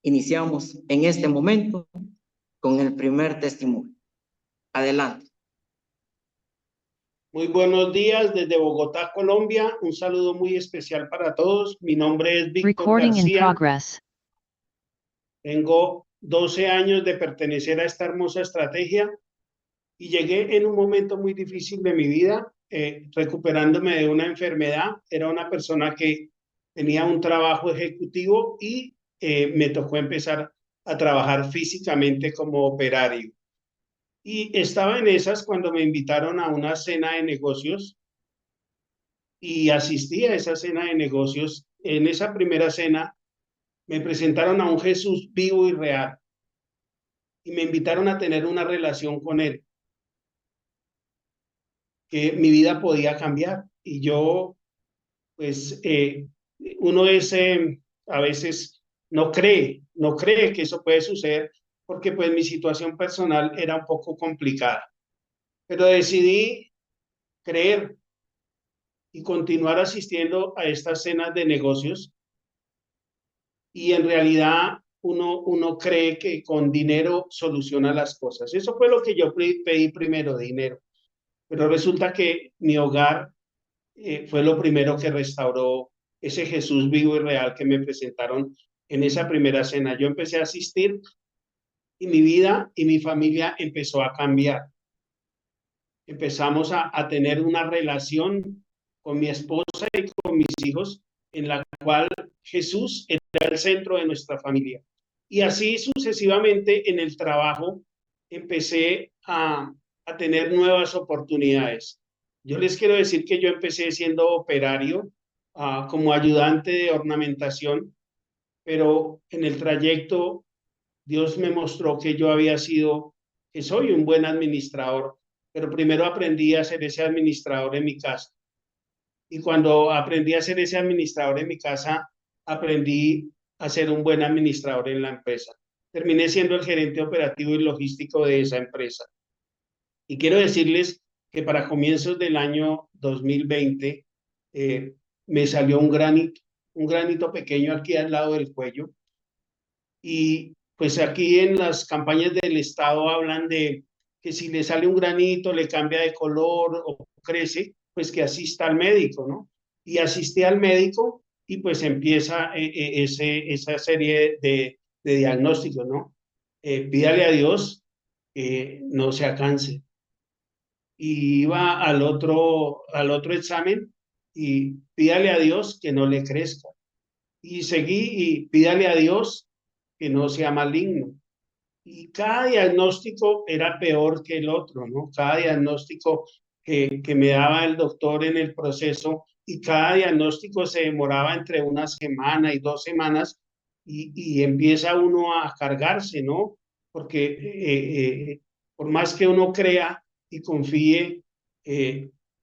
Iniciamos en este momento con el primer testimonio. Adelante. Muy buenos días desde Bogotá, Colombia. Un saludo muy especial para todos. Mi nombre es Víctor García. Tengo 12 años de pertenecer a esta hermosa estrategia y llegué en un momento muy difícil de mi vida, recuperándome de una enfermedad. Era una persona que tenía un trabajo ejecutivo y me tocó empezar a trabajar físicamente como operario. Y estaba en esas cuando me invitaron a una cena de negocios y asistí a esa cena de negocios. En esa primera cena me presentaron a un Jesús vivo y real y me invitaron a tener una relación con él, que mi vida podía cambiar. Y yo, pues, uno es, a veces no cree que eso puede suceder porque pues mi situación personal era un poco complicada. Pero decidí creer y continuar asistiendo a estas cenas de negocios. Y en realidad uno cree que con dinero soluciona las cosas. Eso fue lo que yo pedí primero, dinero. Pero resulta que mi hogar fue lo primero que restauró ese Jesús vivo y real que me presentaron en esa primera cena. Yo empecé a asistir y mi vida y mi familia empezó a cambiar. Empezamos a tener una relación con mi esposa y con mis hijos en la cual Jesús era el centro de nuestra familia. Y así sucesivamente en el trabajo empecé a tener nuevas oportunidades. Yo les quiero decir que yo empecé siendo operario, como ayudante de ornamentación, pero en el trayecto Dios me mostró que soy un buen administrador, pero primero aprendí a ser ese administrador en mi casa. Y cuando aprendí a ser ese administrador en mi casa, aprendí a ser un buen administrador en la empresa. Terminé siendo el gerente operativo y logístico de esa empresa. Y quiero decirles que para comienzos del año 2020 me salió un granito pequeño aquí al lado del cuello. Y pues aquí en las campañas del Estado hablan de que si le sale un granito, le cambia de color o crece, pues que asista al médico, ¿no? Y asistí al médico y pues empieza esa serie de diagnósticos, ¿no? Pídale a Dios que no sea cáncer. Y iba al otro examen y pídale a Dios que no le crezca. Y seguí y pídale a Dios que no sea maligno. Y cada diagnóstico era peor que el otro, ¿no? Cada diagnóstico que me daba el doctor en el proceso y cada diagnóstico se demoraba entre una semana y 2 semanas y empieza uno a cargarse, ¿no? Porque por más que uno crea y confíe,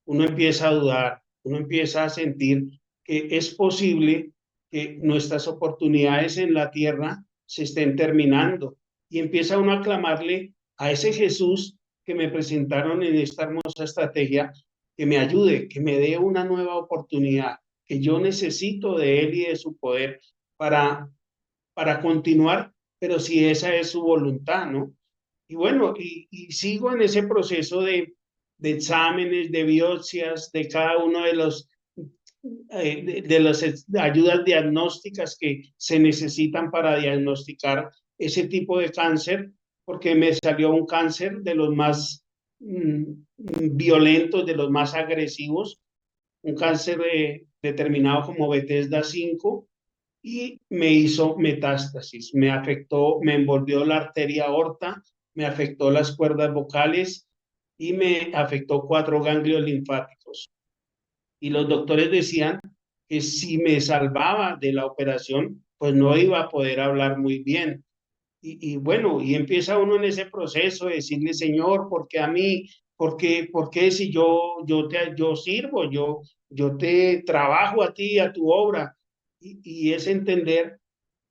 uno empieza a dudar, uno empieza a sentir que es posible que nuestras oportunidades en la tierra se estén terminando y empieza uno a clamarle a ese Jesús que me presentaron en esta hermosa estrategia, que me ayude, que me dé una nueva oportunidad, que yo necesito de Él y de su poder para, para continuar, pero si esa es su voluntad, ¿no? Y bueno, y sigo en ese proceso de exámenes, de biopsias, de cada uno de los de las ayudas diagnósticas que se necesitan para diagnosticar ese tipo de cáncer, porque me salió un cáncer de los más violentos, de los más agresivos, un cáncer determinado como Bethesda 5 y me hizo metástasis, me afectó, me envolvió la arteria aorta, me afectó las cuerdas vocales y me afectó 4 ganglios linfáticos. Y los doctores decían que si me salvaba de la operación, pues no iba a poder hablar muy bien. Y bueno, y empieza uno en ese proceso de decirle, Señor, ¿por qué a mí? Por qué si yo sirvo, yo te trabajo a ti, a tu obra? Y es entender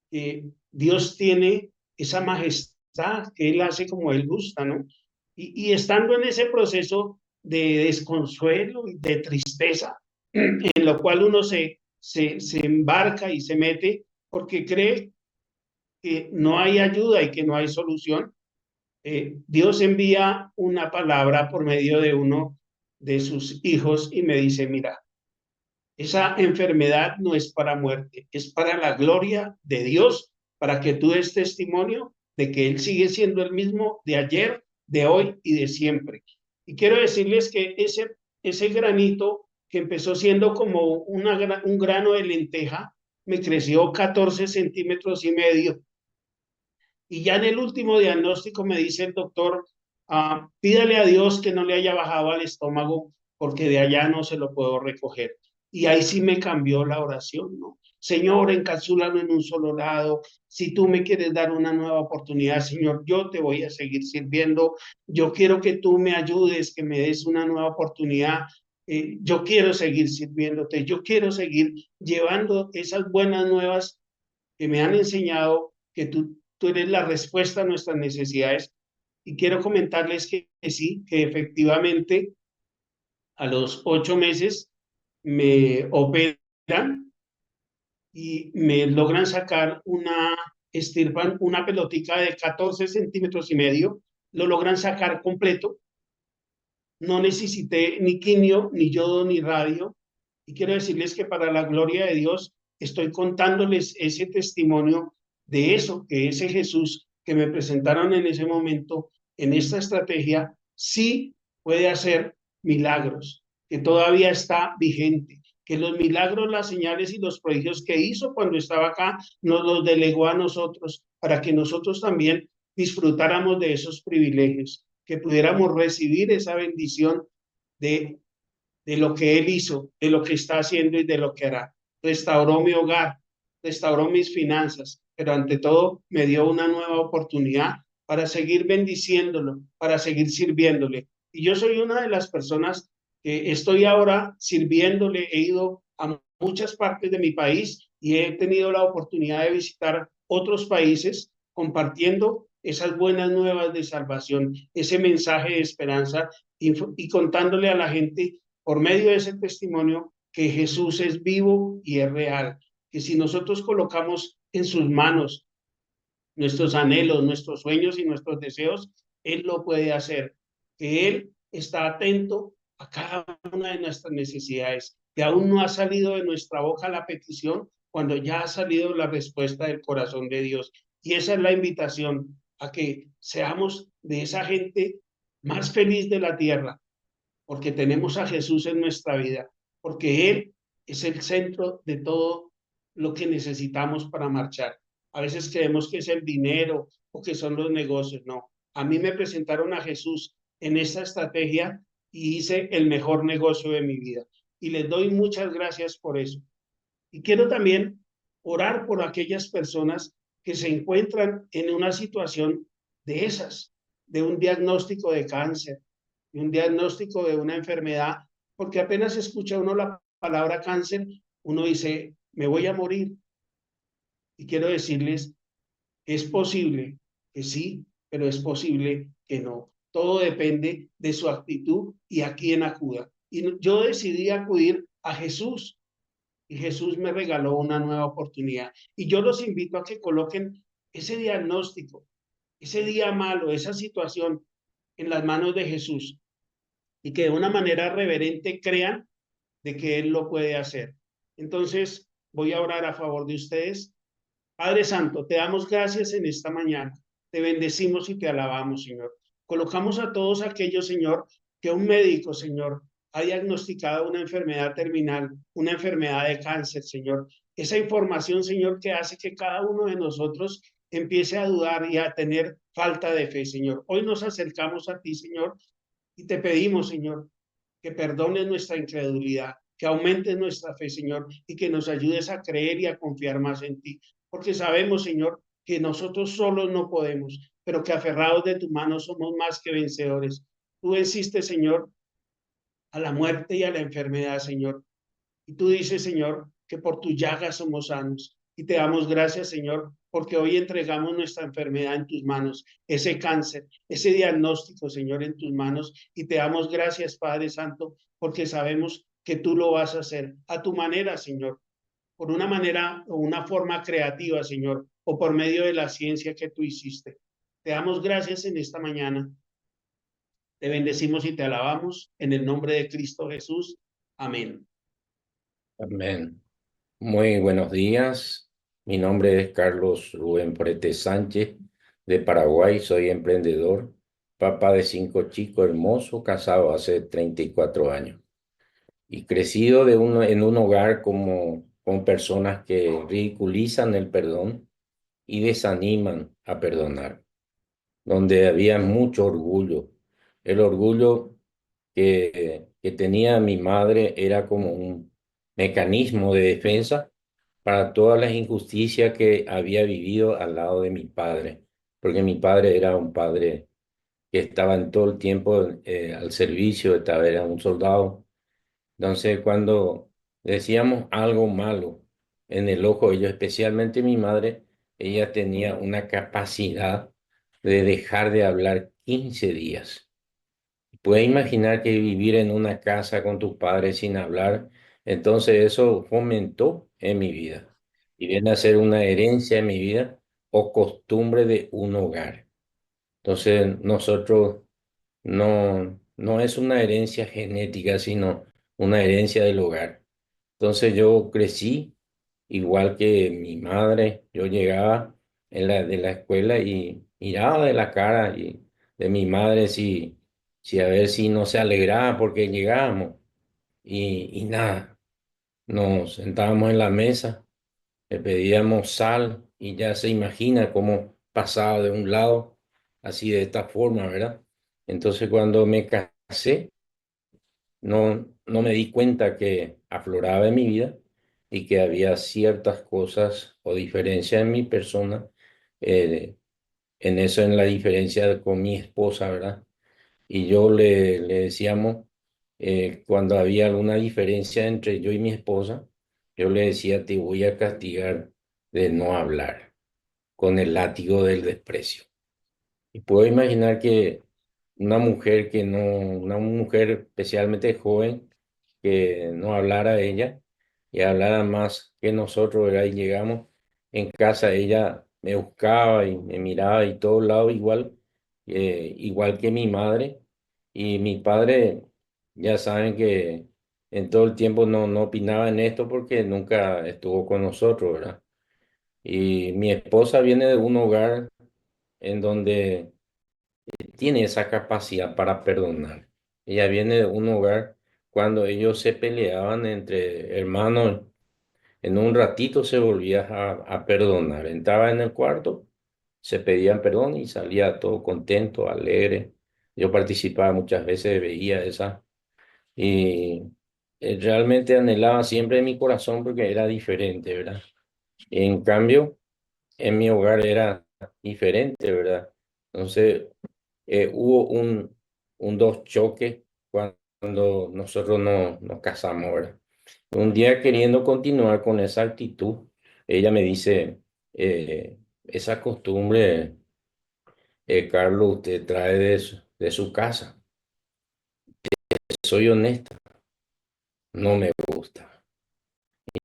que Dios tiene esa majestad, que Él hace como Él gusta, ¿no? Y estando en ese proceso de desconsuelo y de tristeza, en lo cual uno se embarca y se mete porque cree que no hay ayuda y que no hay solución, Dios envía una palabra por medio de uno de sus hijos y me dice, mira, esa enfermedad no es para muerte, es para la gloria de Dios, para que tú des testimonio de que Él sigue siendo el mismo de ayer, de hoy y de siempre. Y quiero decirles que ese granito que empezó siendo como un grano de lenteja, me creció 14 centímetros y medio. Y ya en el último diagnóstico me dice el doctor, pídale a Dios que no le haya bajado al estómago, porque de allá no se lo puedo recoger. Y ahí sí me cambió la oración, ¿no? Señor, encapsúlalo en un solo lado. Si tú me quieres dar una nueva oportunidad, Señor, yo te voy a seguir sirviendo. Yo quiero que tú me ayudes, que me des una nueva oportunidad. Yo quiero seguir sirviéndote. Yo quiero seguir llevando esas buenas nuevas que me han enseñado que tú eres la respuesta a nuestras necesidades. Y quiero comentarles que sí, que efectivamente a los 8 meses me operan y me logran sacar estirpan una pelotica de 14 centímetros y medio, lo logran sacar completo. No necesité ni quimio, ni yodo, ni radio. Y quiero decirles que para la gloria de Dios estoy contándoles ese testimonio de eso, que ese Jesús que me presentaron en ese momento, en esta estrategia, sí puede hacer milagros, que todavía está vigente, que los milagros, las señales y los prodigios que hizo cuando estaba acá, nos los delegó a nosotros para que nosotros también disfrutáramos de esos privilegios, que pudiéramos recibir esa bendición de lo que Él hizo, de lo que está haciendo y de lo que hará. Restauró mi hogar, restauró mis finanzas, pero ante todo me dio una nueva oportunidad para seguir bendiciéndolo, para seguir sirviéndole. Y yo soy una de las personas que estoy ahora sirviéndole. He ido a muchas partes de mi país y he tenido la oportunidad de visitar otros países compartiendo esas buenas nuevas de salvación, ese mensaje de esperanza y contándole a la gente por medio de ese testimonio que Jesús es vivo y es real, que si nosotros colocamos en sus manos nuestros anhelos, nuestros sueños y nuestros deseos, Él lo puede hacer, que Él está atento a cada una de nuestras necesidades, que aún no ha salido de nuestra boca la petición cuando ya ha salido la respuesta del corazón de Dios. Y esa es la invitación a que seamos de esa gente más feliz de la tierra, porque tenemos a Jesús en nuestra vida, porque Él es el centro de todo lo que necesitamos para marchar. A veces creemos que es el dinero o que son los negocios. No, a mí me presentaron a Jesús en esta estrategia y hice el mejor negocio de mi vida. Y les doy muchas gracias por eso. Y quiero también orar por aquellas personas que se encuentran en una situación de esas, de un diagnóstico de cáncer, de un diagnóstico de una enfermedad, porque apenas escucha uno la palabra cáncer, uno dice, me voy a morir. Y quiero decirles, es posible que sí, pero es posible que no. Todo depende de su actitud y a quién acuda. Y yo decidí acudir a Jesús y Jesús me regaló una nueva oportunidad. Y yo los invito a que coloquen ese diagnóstico, ese día malo, esa situación en las manos de Jesús y que de una manera reverente crean de que Él lo puede hacer. Entonces, voy a orar a favor de ustedes. Padre Santo, te damos gracias en esta mañana. Te bendecimos y te alabamos, Señor. Colocamos a todos aquellos, Señor, que un médico, Señor, ha diagnosticado una enfermedad terminal, una enfermedad de cáncer, Señor. Esa información, Señor, que hace que cada uno de nosotros empiece a dudar y a tener falta de fe, Señor. Hoy nos acercamos a ti, Señor, y te pedimos, Señor, que perdones nuestra incredulidad, que aumentes nuestra fe, Señor, y que nos ayudes a creer y a confiar más en ti. Porque sabemos, Señor, que nosotros solos no podemos, pero que aferrados de tu mano somos más que vencedores. Tú venciste, Señor, a la muerte y a la enfermedad, Señor. Y tú dices, Señor, que por tu llaga somos sanos. Y te damos gracias, Señor, porque hoy entregamos nuestra enfermedad en tus manos, ese cáncer, ese diagnóstico, Señor, en tus manos. Y te damos gracias, Padre Santo, porque sabemos que tú lo vas a hacer a tu manera, Señor, por una manera o una forma creativa, Señor, o por medio de la ciencia que tú hiciste. Te damos gracias en esta mañana. Te bendecimos y te alabamos en el nombre de Cristo Jesús. Amén. Amén. Muy buenos días. Mi nombre es Carlos Rubén Prete Sánchez, de Paraguay. Soy emprendedor, papá de 5 chicos hermosos, casado hace 34 años y crecido en un hogar con personas que ridiculizan el perdón y desaniman a perdonar, donde había mucho orgullo. El orgullo que tenía mi madre era como un mecanismo de defensa para todas las injusticias que había vivido al lado de mi padre, porque mi padre era un padre que estaba en todo el tiempo al servicio, era un soldado. Entonces, cuando decíamos algo malo en el ojo, ellos, especialmente mi madre, ella tenía una capacidad de dejar de hablar 15 días. Puedes imaginar que vivir en una casa con tus padres sin hablar, entonces eso fomentó en mi vida y viene a ser una herencia en mi vida o costumbre de un hogar. Entonces nosotros no es una herencia genética, sino una herencia del hogar. Entonces yo crecí igual que mi madre, yo llegaba de la escuela y miraba de la cara de mi madre si a ver si no se alegraba porque llegábamos y nada, nos sentábamos en la mesa, le pedíamos sal y ya se imagina cómo pasaba de un lado, así de esta forma, ¿verdad? Entonces cuando me casé, no me di cuenta que afloraba en mi vida y que había ciertas cosas o diferencias en mi persona, eh, en eso, en la diferencia con mi esposa, ¿verdad? Y yo le decíamos, cuando había alguna diferencia entre yo y mi esposa, yo le decía, te voy a castigar de no hablar con el látigo del desprecio. Y puedo imaginar que una mujer especialmente joven, que no hablara ella y hablara más que nosotros, ¿verdad? Y llegamos en casa, ella me buscaba y me miraba y todos lados igual, igual que mi madre y mi padre. Ya saben que en todo el tiempo no opinaba en esto porque nunca estuvo con nosotros, ¿verdad? Y mi esposa viene de un hogar en donde tiene esa capacidad para perdonar. Ella viene de un hogar cuando ellos se peleaban entre hermanos, en un ratito se volvía a perdonar. Entraba en el cuarto, se pedían perdón y salía todo contento, alegre. Yo participaba muchas veces, veía esa y realmente anhelaba siempre en mi corazón porque era diferente, ¿verdad? En cambio, en mi hogar era diferente, ¿verdad? Entonces, hubo un dos choques cuando nosotros nos casamos, ¿verdad? Un día queriendo continuar con esa actitud, ella me dice, esa costumbre, Carlos, usted trae de su casa. Soy honesta, no me gusta.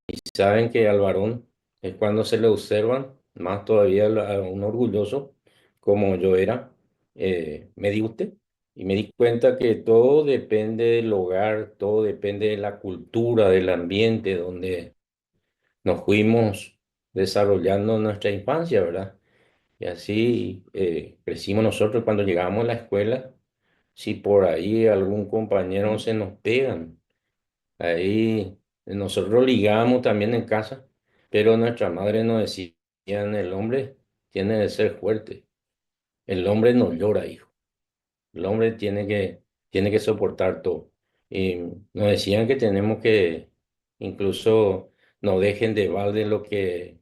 Y saben que al varón es cuando se le observan, más todavía a un orgulloso, como yo era, me di usted. Y me di cuenta que todo depende del hogar, todo depende de la cultura, del ambiente donde nos fuimos desarrollando nuestra infancia, ¿verdad? Y así crecimos nosotros cuando llegamos a la escuela. Si por ahí algún compañero se nos pegan, ahí nosotros ligábamos también en casa, pero nuestra madre nos decían, el hombre tiene que ser fuerte, el hombre no llora, hijo, el hombre tiene que soportar todo. Y nos decían que tenemos que, incluso no dejen de balde lo que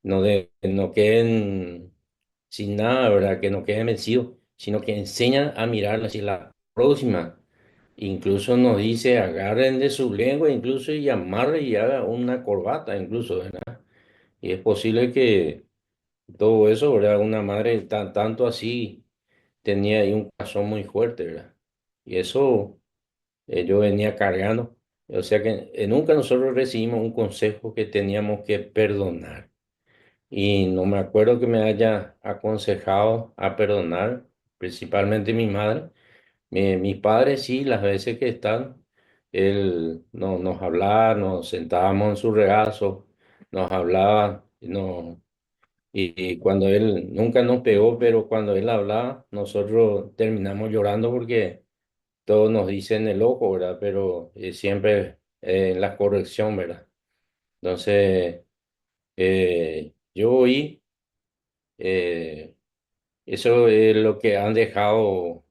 no queden sin nada, ¿verdad? Que no queden vencidos, sino que enseñan a mirar hacia la próxima. Incluso nos dice, agarren de su lengua, incluso y amarre y haga una corbata, incluso, ¿verdad? Y es posible que todo eso, ¿verdad? Una madre tanto así tenía ahí un corazón muy fuerte, ¿verdad? Y eso yo venía cargando. O sea que nunca nosotros recibimos un consejo que teníamos que perdonar. y no me acuerdo que me haya aconsejado a perdonar, principalmente mi madre. Mis padres sí, las veces que están, él no, nos hablaba, nos sentábamos en su regazo, nos hablaba, no, y cuando él nunca nos pegó, pero cuando él hablaba, nosotros terminamos llorando porque todos nos dicen el ojo, ¿verdad? Pero siempre en la corrección, ¿verdad? Entonces, yo oí, eh, eso es lo que han dejado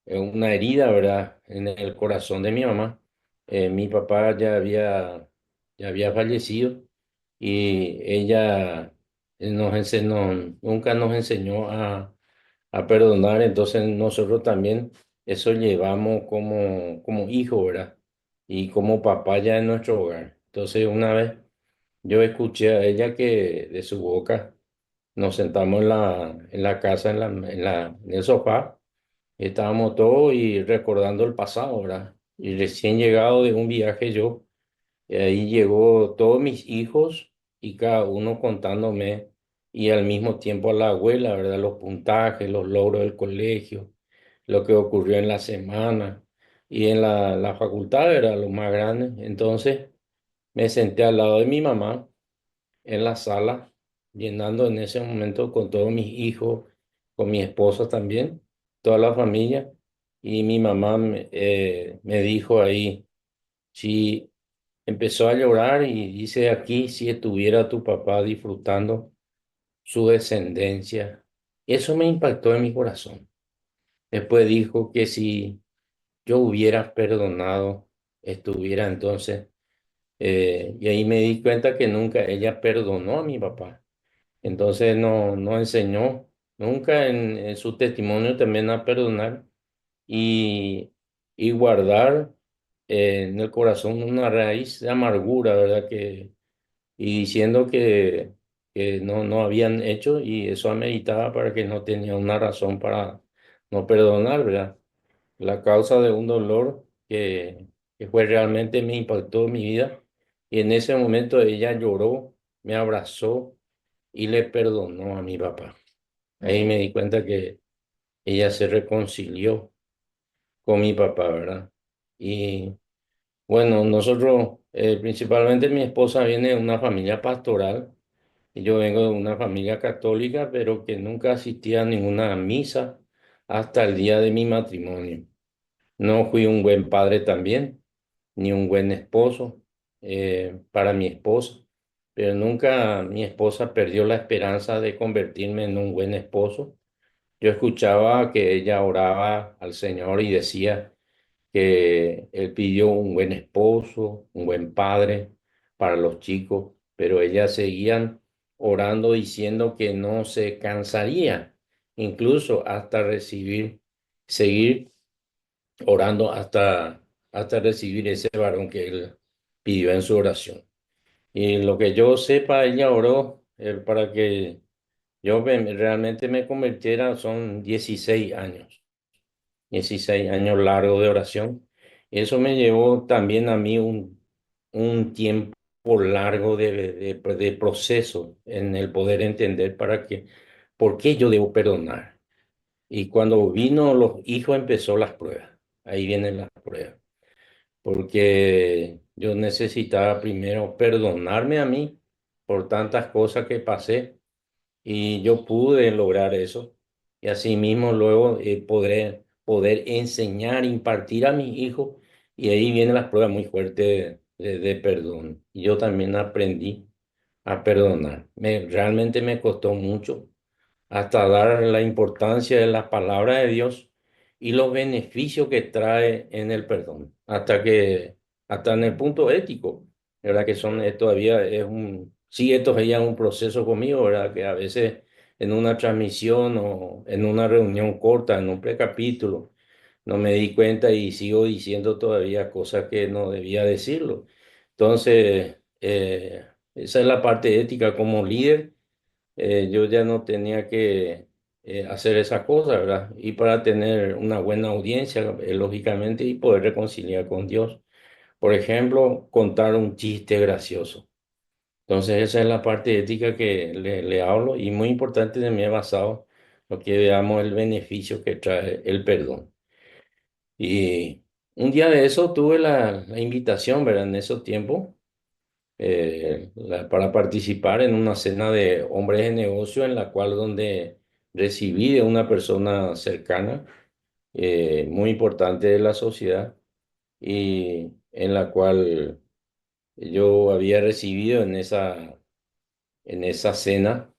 una herida, ¿verdad? En el corazón de mi mamá. Mi papá ya había fallecido y ella nunca nos enseñó a perdonar, entonces nosotros también eso llevamos como hijo, ¿verdad? Y como papá ya en nuestro hogar. Entonces una vez yo escuché a ella que de su boca nos sentamos en la casa, en el sofá, estábamos todos y recordando el pasado, ¿verdad? Y recién llegado de un viaje yo, y ahí llegó todos mis hijos y cada uno contándome y al mismo tiempo a la abuela, ¿verdad? Los puntajes, los logros del colegio, lo que ocurrió en la semana y en la facultad, era lo más grande. Entonces me senté al lado de mi mamá en la sala, llenando en ese momento con todos mis hijos, con mi esposa también, toda la familia. Y mi mamá me dijo ahí, si empezó a llorar y dice aquí, si estuviera tu papá disfrutando su descendencia. Eso me impactó en mi corazón. Después dijo que si yo hubiera perdonado, estuviera entonces. Y ahí me di cuenta que nunca ella perdonó a mi papá. Entonces no enseñó nunca en su testimonio también a perdonar y, y guardar en el corazón una raíz de amargura, ¿verdad? Y diciendo que no habían hecho y eso ameritaba para que no tenía una razón para no perdonar, ¿verdad? La causa de un dolor que fue realmente me impactó en mi vida y en ese momento ella lloró, me abrazó y le perdonó a mi papá. Ahí me di cuenta que ella se reconcilió con mi papá, ¿verdad? Y bueno, nosotros, principalmente mi esposa viene de una familia pastoral y yo vengo de una familia católica, pero que nunca asistía a ninguna misa hasta el día de mi matrimonio. No fui un buen padre también, ni un buen esposo para mi esposa, pero nunca mi esposa perdió la esperanza de convertirme en un buen esposo. Yo escuchaba que ella oraba al Señor y decía que Él pidió un buen esposo, un buen padre para los chicos, pero ellas seguían orando diciendo que no se cansaría, incluso hasta seguir orando hasta recibir ese varón que Él pidió en su oración. Y lo que yo sepa, ella oró para que realmente me convirtiera, son 16 años largos de oración. Y eso me llevó también a mí un tiempo largo de proceso en el poder entender por qué yo debo perdonar. Y cuando vino los hijos empezó las pruebas. Ahí vienen las pruebas. Porque yo necesitaba primero perdonarme a mí por tantas cosas que pasé y yo pude lograr eso. Y asimismo luego poder enseñar, impartir a mis hijos. Y ahí vienen las pruebas muy fuertes de perdón. Y yo también aprendí a perdonar. Realmente me costó mucho hasta dar la importancia de la palabra de Dios y los beneficios que trae en el perdón. Hasta en el punto ético, ¿verdad? Que todavía sí, esto es ya un proceso conmigo, ¿verdad? Que a veces en una transmisión o en una reunión corta, en un precapítulo, no me di cuenta y sigo diciendo todavía cosas que no debía decirlo. Entonces, esa es la parte ética como líder. Yo ya no tenía que hacer esa cosa, ¿verdad? Y para tener una buena audiencia, lógicamente, y poder reconciliar con Dios. Por ejemplo, contar un chiste gracioso. Entonces esa es la parte ética que le hablo y muy importante de mí basado lo que veamos el beneficio que trae el perdón. Y un día de eso tuve la invitación, ¿verdad? En esos tiempos, para participar en una cena de hombres de negocio en la cual donde recibí de una persona cercana, muy importante de la sociedad y en la cual yo había recibido en esa cena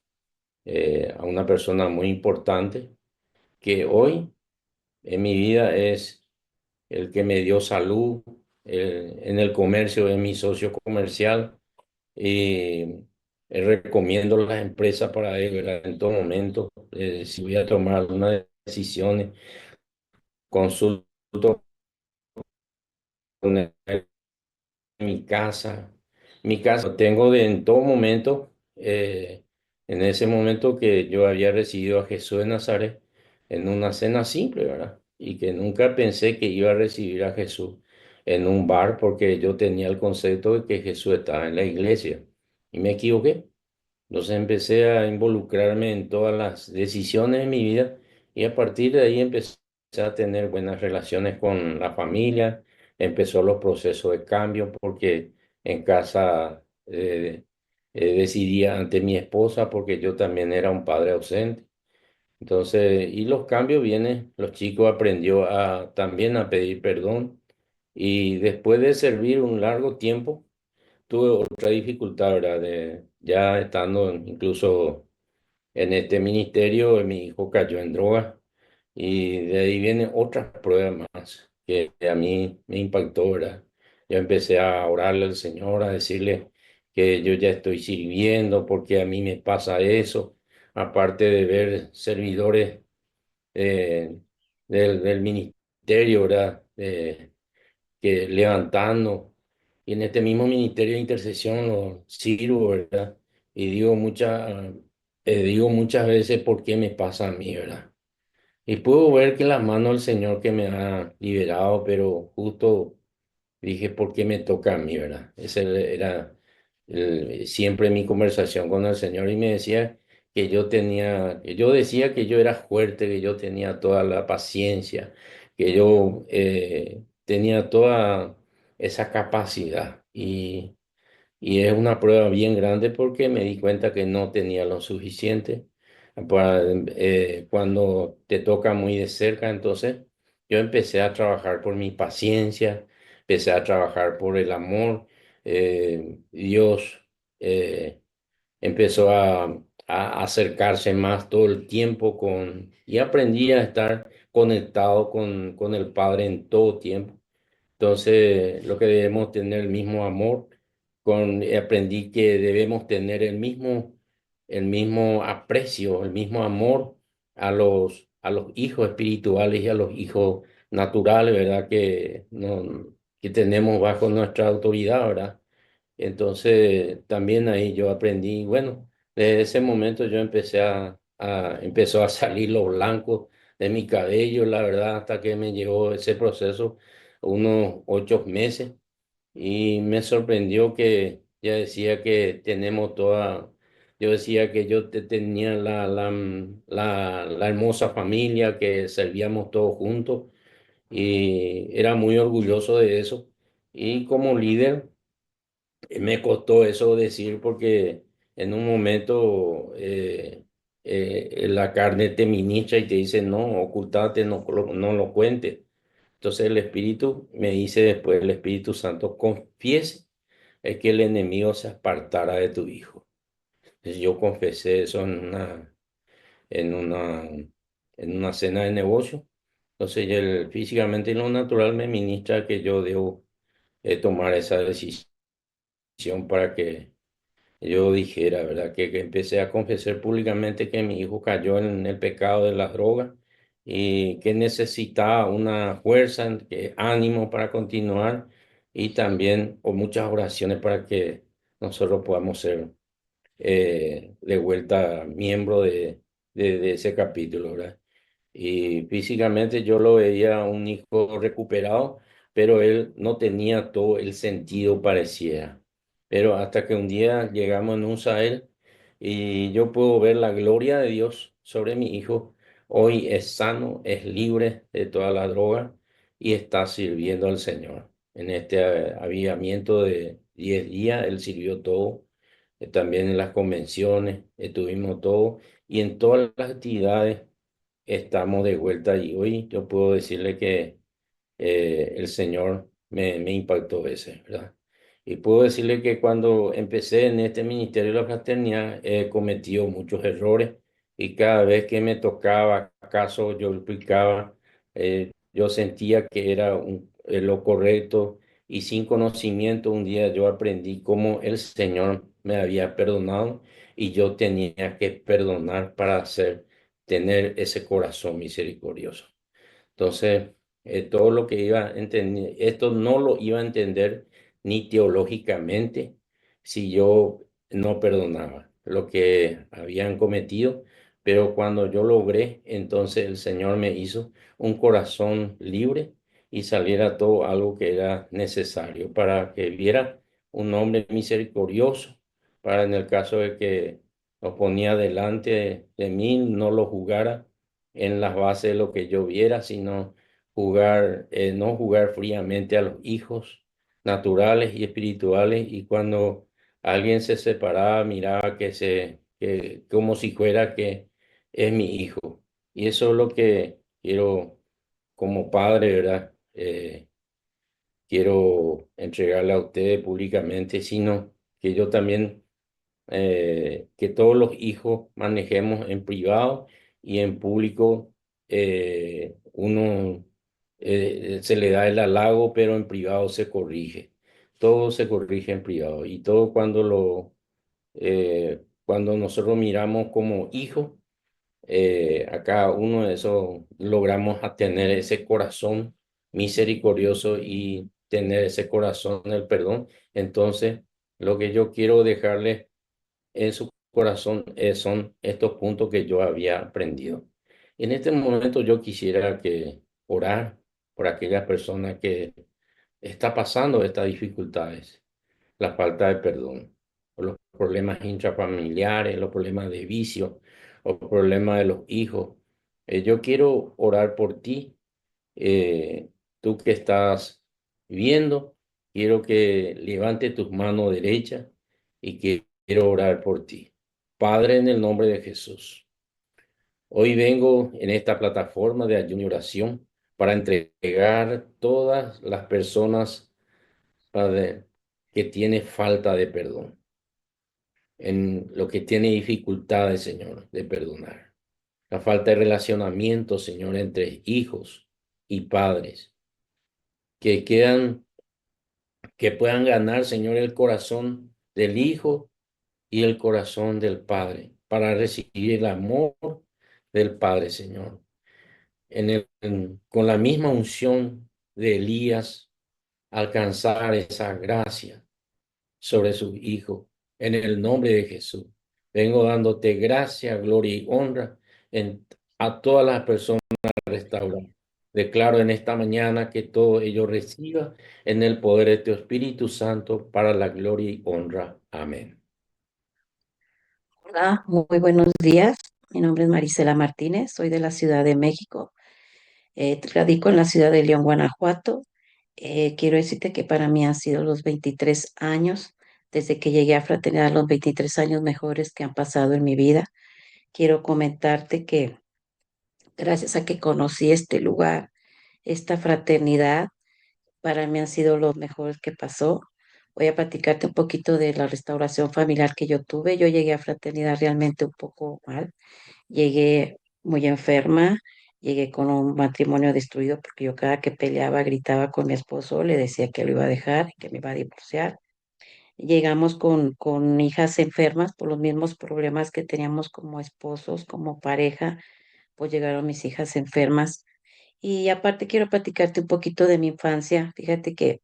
a una persona muy importante que hoy en mi vida es el que me dio salud, en el comercio es mi socio comercial y recomiendo las empresas para él, ¿verdad? En todo momento, si voy a tomar algunas decisiones, consulto con él mi casa, mi casa lo tengo en todo momento, en ese momento que yo había recibido a Jesús de Nazaret en una cena simple, ¿verdad? Y que nunca pensé que iba a recibir a Jesús en un bar porque yo tenía el concepto de que Jesús estaba en la iglesia y me equivoqué. Entonces empecé a involucrarme en todas las decisiones de mi vida y a partir de ahí empecé a tener buenas relaciones con la familia, empezó los procesos de cambio porque en casa decidía ante mi esposa porque yo también era un padre ausente. Entonces, y los cambios vienen, los chicos aprendió también a pedir perdón y después de servir un largo tiempo, tuve otra dificultad, ¿verdad? Ya estando incluso en este ministerio, mi hijo cayó en droga y de ahí vienen otras pruebas más que a mí me impactó, ¿verdad? Yo empecé a orarle al Señor, a decirle que yo ya estoy sirviendo, porque a mí me pasa eso, aparte de ver servidores eh, del ministerio, ¿verdad? Que levantando. Y en este mismo ministerio de intercesión lo sirvo, ¿verdad? Y digo muchas veces por qué me pasa a mí, ¿verdad? Y puedo ver que la mano del Señor que me ha liberado, pero justo dije, ¿por qué me toca a mí, verdad? Esa era siempre mi conversación con el Señor y me decía que yo decía que yo era fuerte, que yo tenía toda la paciencia, que yo tenía toda esa capacidad. Y es una prueba bien grande porque me di cuenta que no tenía lo suficiente. Cuando te toca muy de cerca, entonces yo empecé a trabajar por mi paciencia, empecé a trabajar por el amor. Dios eh, empezó a acercarse más todo el tiempo y aprendí a estar conectado con el Padre en todo tiempo. Entonces, lo que debemos tener el mismo amor, aprendí que debemos tener el mismo aprecio, el mismo amor a los hijos espirituales y a los hijos naturales, ¿verdad? Que tenemos bajo nuestra autoridad, ¿verdad? Entonces, también ahí yo aprendí, bueno, desde ese momento yo empezó a salir lo blanco de mi cabello, la verdad, hasta que me llegó ese proceso, unos 8 meses, y me sorprendió que ya decía que tenemos yo decía que tenía la hermosa familia, que servíamos todos juntos, y era muy orgulloso de eso. Y como líder, me costó eso decir porque en un momento la carne te ministra y te dice, no, ocultate, no lo cuentes. Entonces el Espíritu me dice después, el Espíritu Santo, confiese es que el enemigo se apartara de tu hijo. Entonces yo confesé eso en una, en una cena de negocio. Entonces físicamente y lo natural me ministra que yo debo tomar esa decisión para que yo dijera, ¿verdad? Que empecé a confesar públicamente que mi hijo cayó en el pecado de las drogas y que necesitaba una fuerza, ánimo para continuar y también o muchas oraciones para que nosotros podamos ser de vuelta miembro de ese capítulo, ¿verdad? Y físicamente yo lo veía un hijo recuperado, pero él no tenía todo el sentido, pareciera. pero hasta que un día llegamos en un Sahel y yo puedo ver la gloria de Dios sobre mi hijo. Hoy es sano, es libre de toda la droga y está sirviendo al Señor. En este avivamiento de 10 días, él sirvió todo. También en las convenciones, estuvimos todo y en todas las actividades estamos de vuelta y hoy yo puedo decirle que el Señor me impactó ese, ¿verdad? Y puedo decirle que cuando empecé en este ministerio de la fraternidad he cometido muchos errores y cada vez que me tocaba acaso yo explicaba, yo sentía que era lo correcto y sin conocimiento un día yo aprendí cómo el Señor me había perdonado y yo tenía que perdonar para tener ese corazón misericordioso. Entonces, todo lo que iba a entender, esto no lo iba a entender ni teológicamente si yo no perdonaba lo que habían cometido, pero cuando yo logré, entonces el Señor me hizo un corazón libre y saliera todo algo que era necesario para que viera un hombre misericordioso, para en el caso de que lo ponía delante de mí, no lo jugara en las bases de lo que yo viera, sino no jugar fríamente a los hijos naturales y espirituales. Y cuando alguien se separaba, miraba como si fuera que es mi hijo. Y eso es lo que quiero como padre, ¿verdad? Quiero entregarle a ustedes públicamente, sino que yo también que todos los hijos manejemos en privado y en público. Uno se le da el halago, pero en privado se corrige. Todo se corrige en privado y todo cuando nosotros miramos como hijos, a cada uno de esos logramos a tener ese corazón misericordioso y tener ese corazón del perdón. Entonces, lo que yo quiero dejarles en su corazón son estos puntos que yo había aprendido. En este momento yo quisiera que orar por aquella persona que está pasando estas dificultades, la falta de perdón, por los problemas intrafamiliares, los problemas de vicio, los problemas de los hijos. Yo quiero orar por ti, tú que estás viendo, quiero que levante tus manos derechas y que quiero orar por ti. Padre, en el nombre de Jesús, hoy vengo en esta plataforma de ayuno y oración para entregar todas las personas, Padre, que tiene falta de perdón, en lo que tiene dificultades, Señor, de perdonar. La falta de relacionamiento, Señor, entre hijos y padres, que quedan, que puedan ganar, Señor, el corazón del hijo y el corazón del padre para recibir el amor del Padre, Señor. Con la misma unción de Elías, alcanzar esa gracia sobre su hijo. En el nombre de Jesús, vengo dándote gracia, gloria y honra a todas las personas restauradas. Declaro en esta mañana que todo ello reciba en el poder de tu Espíritu Santo para la gloria y honra. Amén. Hola, muy buenos días. Mi nombre es Marisela Martínez, soy de la Ciudad de México. Radico en la ciudad de León, Guanajuato. Quiero decirte que para mí han sido los 23 años, desde que llegué a Fraternidad, los 23 años mejores que han pasado en mi vida. Quiero comentarte que gracias a que conocí este lugar, esta fraternidad, para mí han sido los mejores que pasó. Voy a platicarte un poquito de la restauración familiar que yo tuve. Yo llegué a Fraternidad realmente un poco mal. Llegué muy enferma, llegué con un matrimonio destruido porque yo cada que peleaba gritaba con mi esposo, le decía que lo iba a dejar, que me iba a divorciar. Llegamos con hijas enfermas por los mismos problemas que teníamos como esposos, como pareja, pues llegaron mis hijas enfermas. Y aparte quiero platicarte un poquito de mi infancia. Fíjate que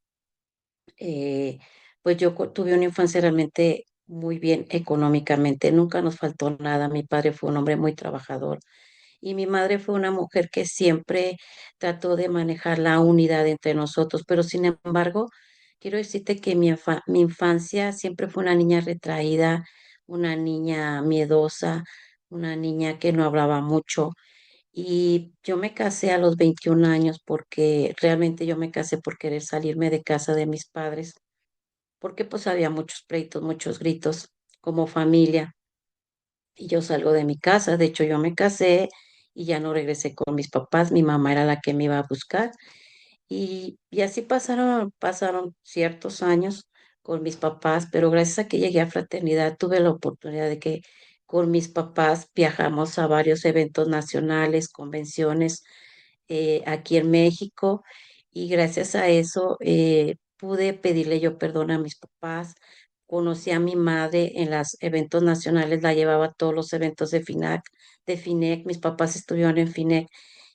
eh, pues yo tuve una infancia realmente muy bien económicamente, nunca nos faltó nada. Mi padre fue un hombre muy trabajador y mi madre fue una mujer que siempre trató de manejar la unidad entre nosotros, pero sin embargo, quiero decirte que mi infancia siempre fue una niña retraída, una niña miedosa, una niña que no hablaba mucho. Y yo me casé a los 21 años porque realmente yo me casé por querer salirme de casa de mis padres, porque pues había muchos pleitos, muchos gritos como familia. Y yo salgo de mi casa, de hecho yo me casé y ya no regresé con mis papás, mi mamá era la que me iba a buscar. Y así pasaron ciertos años con mis papás, pero gracias a que llegué a Fraternidad tuve la oportunidad de que con mis papás viajamos a varios eventos nacionales, convenciones aquí en México, y gracias a eso pude pedirle yo perdón a mis papás. Conocí a mi madre en los eventos nacionales, la llevaba a todos los eventos de FINEC, mis papás estuvieron en FINEC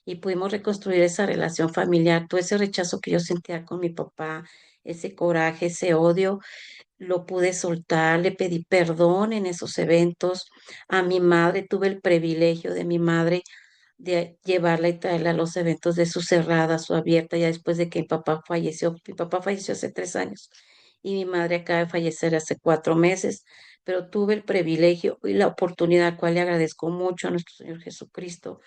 y pudimos reconstruir esa relación familiar, todo ese rechazo que yo sentía con mi papá, ese coraje, ese odio, lo pude soltar, le pedí perdón en esos eventos. A mi madre, tuve el privilegio de mi madre de llevarla y traerla a los eventos de su cerrada, su abierta, ya después de que mi papá falleció. Mi papá falleció hace 3 años y mi madre acaba de fallecer hace 4 meses, pero tuve el privilegio y la oportunidad, al cual le agradezco mucho a nuestro Señor Jesucristo,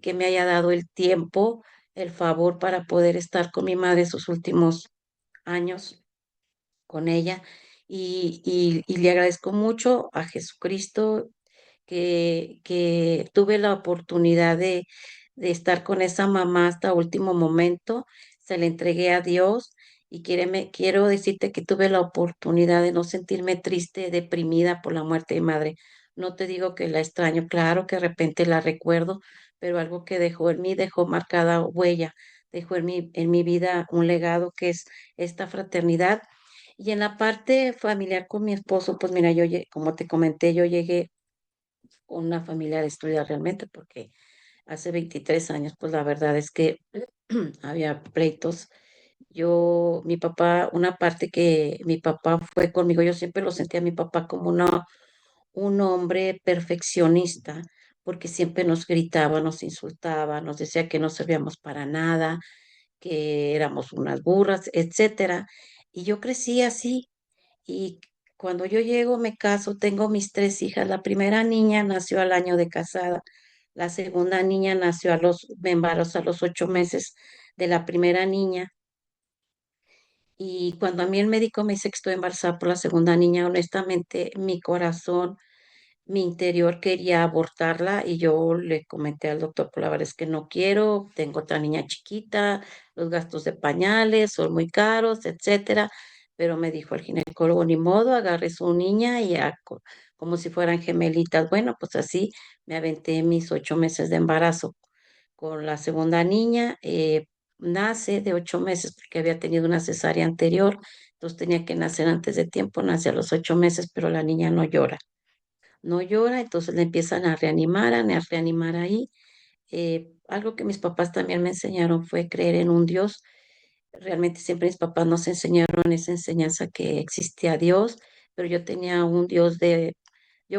que me haya dado el tiempo, el favor para poder estar con mi madre esos últimos años con ella. Y le agradezco mucho a Jesucristo que tuve la oportunidad de estar con esa mamá hasta último momento, se la entregué a Dios y quiero decirte que tuve la oportunidad de no sentirme triste, deprimida por la muerte de mi madre. No te digo que la extraño, claro que de repente la recuerdo, pero algo que dejó en mí, dejó marcada huella, dejó en mi vida un legado que es esta fraternidad. Y en la parte familiar con mi esposo, pues mira, como te comenté, yo llegué una familia destruida realmente, porque hace 23 años, pues la verdad es que había pleitos. Mi papá, una parte que mi papá fue conmigo, yo siempre lo sentía a mi papá como un hombre perfeccionista, porque siempre nos gritaba, nos insultaba, nos decía que no servíamos para nada, que éramos unas burras, etcétera. Y yo crecí así, y cuando yo llego, me caso, tengo mis 3 hijas. La primera niña nació al año de casada. La segunda niña nació me embarazó a los 8 meses de la primera niña. Y cuando a mí el médico me dice que estoy embarazada por la segunda niña, honestamente, mi corazón, mi interior quería abortarla y yo le comenté al doctor, pues la verdad es que no quiero, tengo otra niña chiquita, los gastos de pañales son muy caros, etcétera. Pero me dijo el ginecólogo, ni modo, agarre su niña y como si fueran gemelitas. Bueno, pues así me aventé mis 8 meses de embarazo con la segunda niña. Nace de 8 meses porque había tenido una cesárea anterior, entonces tenía que nacer antes de tiempo, nace a los 8 meses, pero la niña no llora, no llora, entonces le empiezan a reanimar ahí. Algo que mis papás también me enseñaron fue creer en un Dios. Realmente siempre mis papás nos enseñaron esa enseñanza que existía Dios, pero yo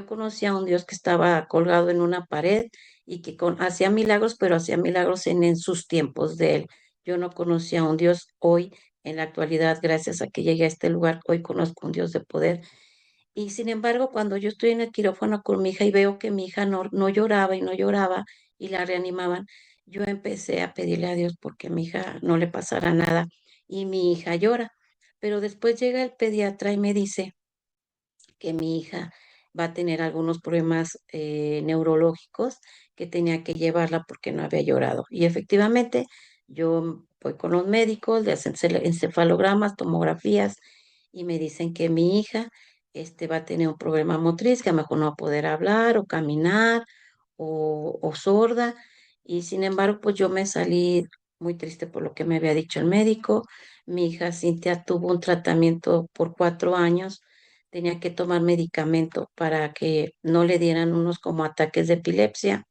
conocía a un Dios que estaba colgado en una pared y que hacía milagros, pero hacía milagros en sus tiempos de él. Yo no conocía a un Dios hoy, en la actualidad, gracias a que llegué a este lugar, hoy conozco un Dios de poder. Y sin embargo, cuando yo estoy en el quirófano con mi hija y veo que mi hija no lloraba y no lloraba y la reanimaban, yo empecé a pedirle a Dios porque a mi hija no le pasara nada y mi hija llora. Pero después llega el pediatra y me dice que mi hija va a tener algunos problemas neurológicos, que tenía que llevarla porque no había llorado. Y efectivamente, yo voy con los médicos, le hacen encefalogramas, tomografías y me dicen que mi hija va a tener un problema motriz, que a lo mejor no va a poder hablar o caminar o sorda. Y sin embargo, pues yo me salí muy triste por lo que me había dicho el médico. Mi hija Cintia tuvo un tratamiento por 4 años, tenía que tomar medicamento para que no le dieran unos como ataques de epilepsia.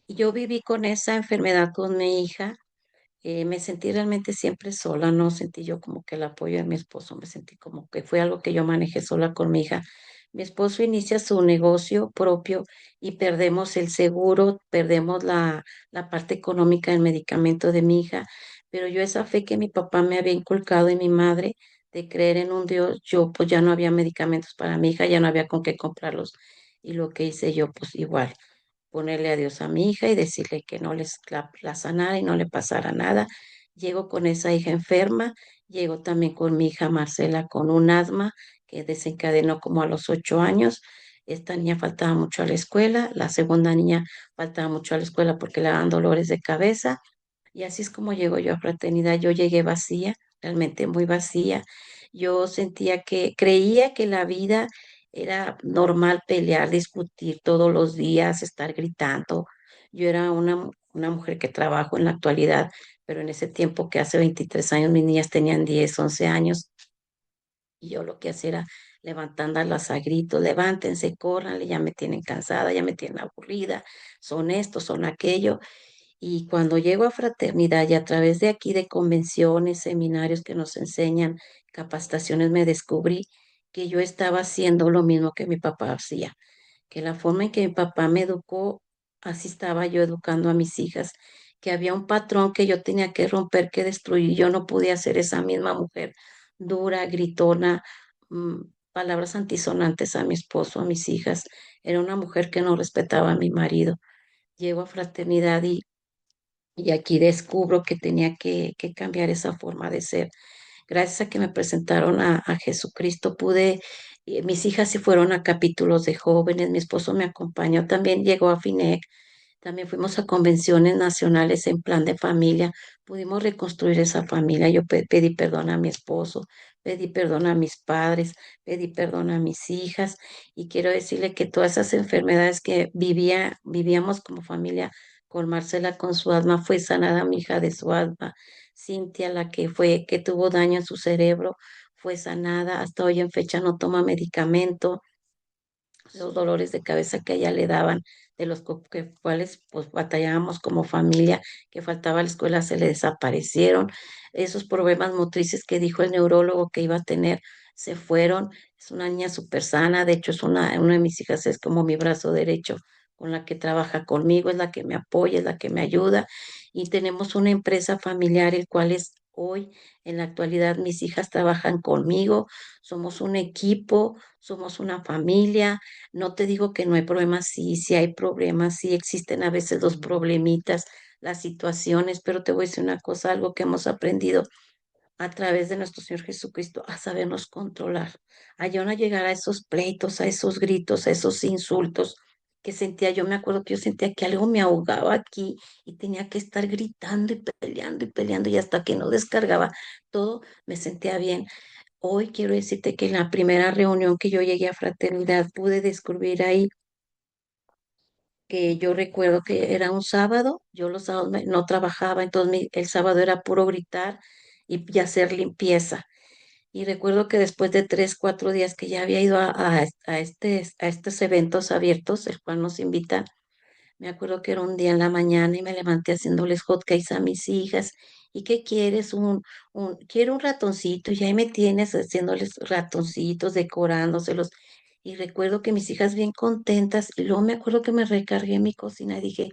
Y yo viví con esa enfermedad con mi hija. Me sentí realmente siempre sola, no sentí yo como que el apoyo de mi esposo, me sentí como que fue algo que yo manejé sola con mi hija. Mi esposo inicia su negocio propio y perdemos el seguro, perdemos la parte económica del medicamento de mi hija, pero yo esa fe que mi papá me había inculcado y mi madre de creer en un Dios, yo pues ya no había medicamentos para mi hija, ya no había con qué comprarlos. Y lo que hice yo, pues igual, ponerle adiós a mi hija y decirle que no la sanara y no le pasara nada. Llego con esa hija enferma, llego también con mi hija Marcela con un asma que desencadenó como a los 8 años. Esta niña faltaba mucho a la escuela, la segunda niña faltaba mucho a la escuela porque le daban dolores de cabeza. Y así es como llego yo a Fraternidad. Yo llegué vacía, realmente muy vacía. Yo sentía creía que la vida era normal pelear, discutir todos los días, estar gritando. Yo era una mujer que trabajo en la actualidad, pero en ese tiempo que hace 23 años mis niñas tenían 10 11 años y yo lo que hacía era levantándolas a gritos, levántense, córranle, ya me tienen cansada, ya me tienen aburrida, son esto, son aquello. Y cuando llego a Fraternidad y a través de aquí de convenciones, seminarios que nos enseñan, capacitaciones, me descubrí que yo estaba haciendo lo mismo que mi papá hacía, que la forma en que mi papá me educó, así estaba yo educando a mis hijas, que había un patrón que yo tenía que romper, que destruir. Yo no podía ser esa misma mujer dura, gritona, mm, palabras antisonantes a mi esposo, a mis hijas. Era una mujer que no respetaba a mi marido. Llego a Fraternidad y aquí descubro que tenía que cambiar esa forma de ser. Gracias a que me presentaron a Jesucristo, mis hijas se fueron a capítulos de jóvenes, mi esposo me acompañó, también llegó a FINEC, también fuimos a convenciones nacionales en plan de familia, pudimos reconstruir esa familia. Yo pedí perdón a mi esposo, pedí perdón a mis padres, pedí perdón a mis hijas y quiero decirle que todas esas enfermedades que vivíamos como familia con Marcela con su asma, fue sanada mi hija de su asma. Cintia, que tuvo daño en su cerebro, fue sanada. Hasta hoy en fecha no toma medicamento. Los dolores de cabeza que a ella le daban, de los cuales pues batallábamos como familia, que faltaba a la escuela, se le desaparecieron. Esos problemas motrices que dijo el neurólogo que iba a tener, se fueron. Es una niña súper sana, de hecho una de mis hijas es como mi brazo derecho, con la que trabaja conmigo, es la que me apoya, es la que me ayuda. Y tenemos una empresa familiar, el cual es hoy, en la actualidad, mis hijas trabajan conmigo, somos un equipo, somos una familia. No te digo que no hay problemas, sí, sí hay problemas, sí existen a veces los problemitas, las situaciones, pero te voy a decir una cosa, algo que hemos aprendido a través de nuestro Señor Jesucristo, a sabernos controlar, a ya no llegar a esos pleitos, a esos gritos, a esos insultos que sentía. Yo me acuerdo que yo sentía que algo me ahogaba aquí y tenía que estar gritando y peleando y hasta que no descargaba todo, me sentía bien. Hoy quiero decirte que en la primera reunión que yo llegué a Fraternidad pude descubrir ahí que yo recuerdo que era un sábado, yo los sábados no trabajaba, entonces el sábado era puro gritar y hacer limpieza. Y recuerdo que después de 3, 4 días que ya había ido a estos eventos abiertos, el cual nos invitan, me acuerdo que era un día en la mañana y me levanté haciéndoles hotcakes a mis hijas. ¿Y qué quieres? Quiero un ratoncito y ahí me tienes haciéndoles ratoncitos, decorándoselos. Y recuerdo que mis hijas bien contentas y luego me acuerdo que me recargué en mi cocina y dije,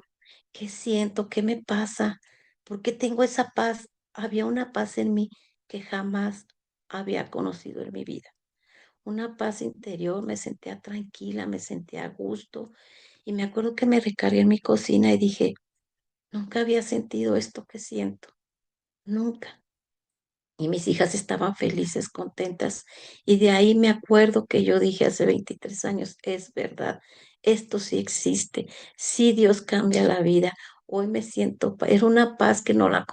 ¿qué siento? ¿Qué me pasa? ¿Por qué tengo esa paz? Había una paz en mí que jamás había conocido en mi vida. Una paz interior, me sentía tranquila, me sentía a gusto y me acuerdo que me recargué en mi cocina y dije, nunca había sentido esto que siento, nunca. Y mis hijas estaban felices, contentas. Y de ahí me acuerdo que yo dije hace 23 años, es verdad, esto sí existe, sí Dios cambia la vida. Hoy me siento, era una paz que no la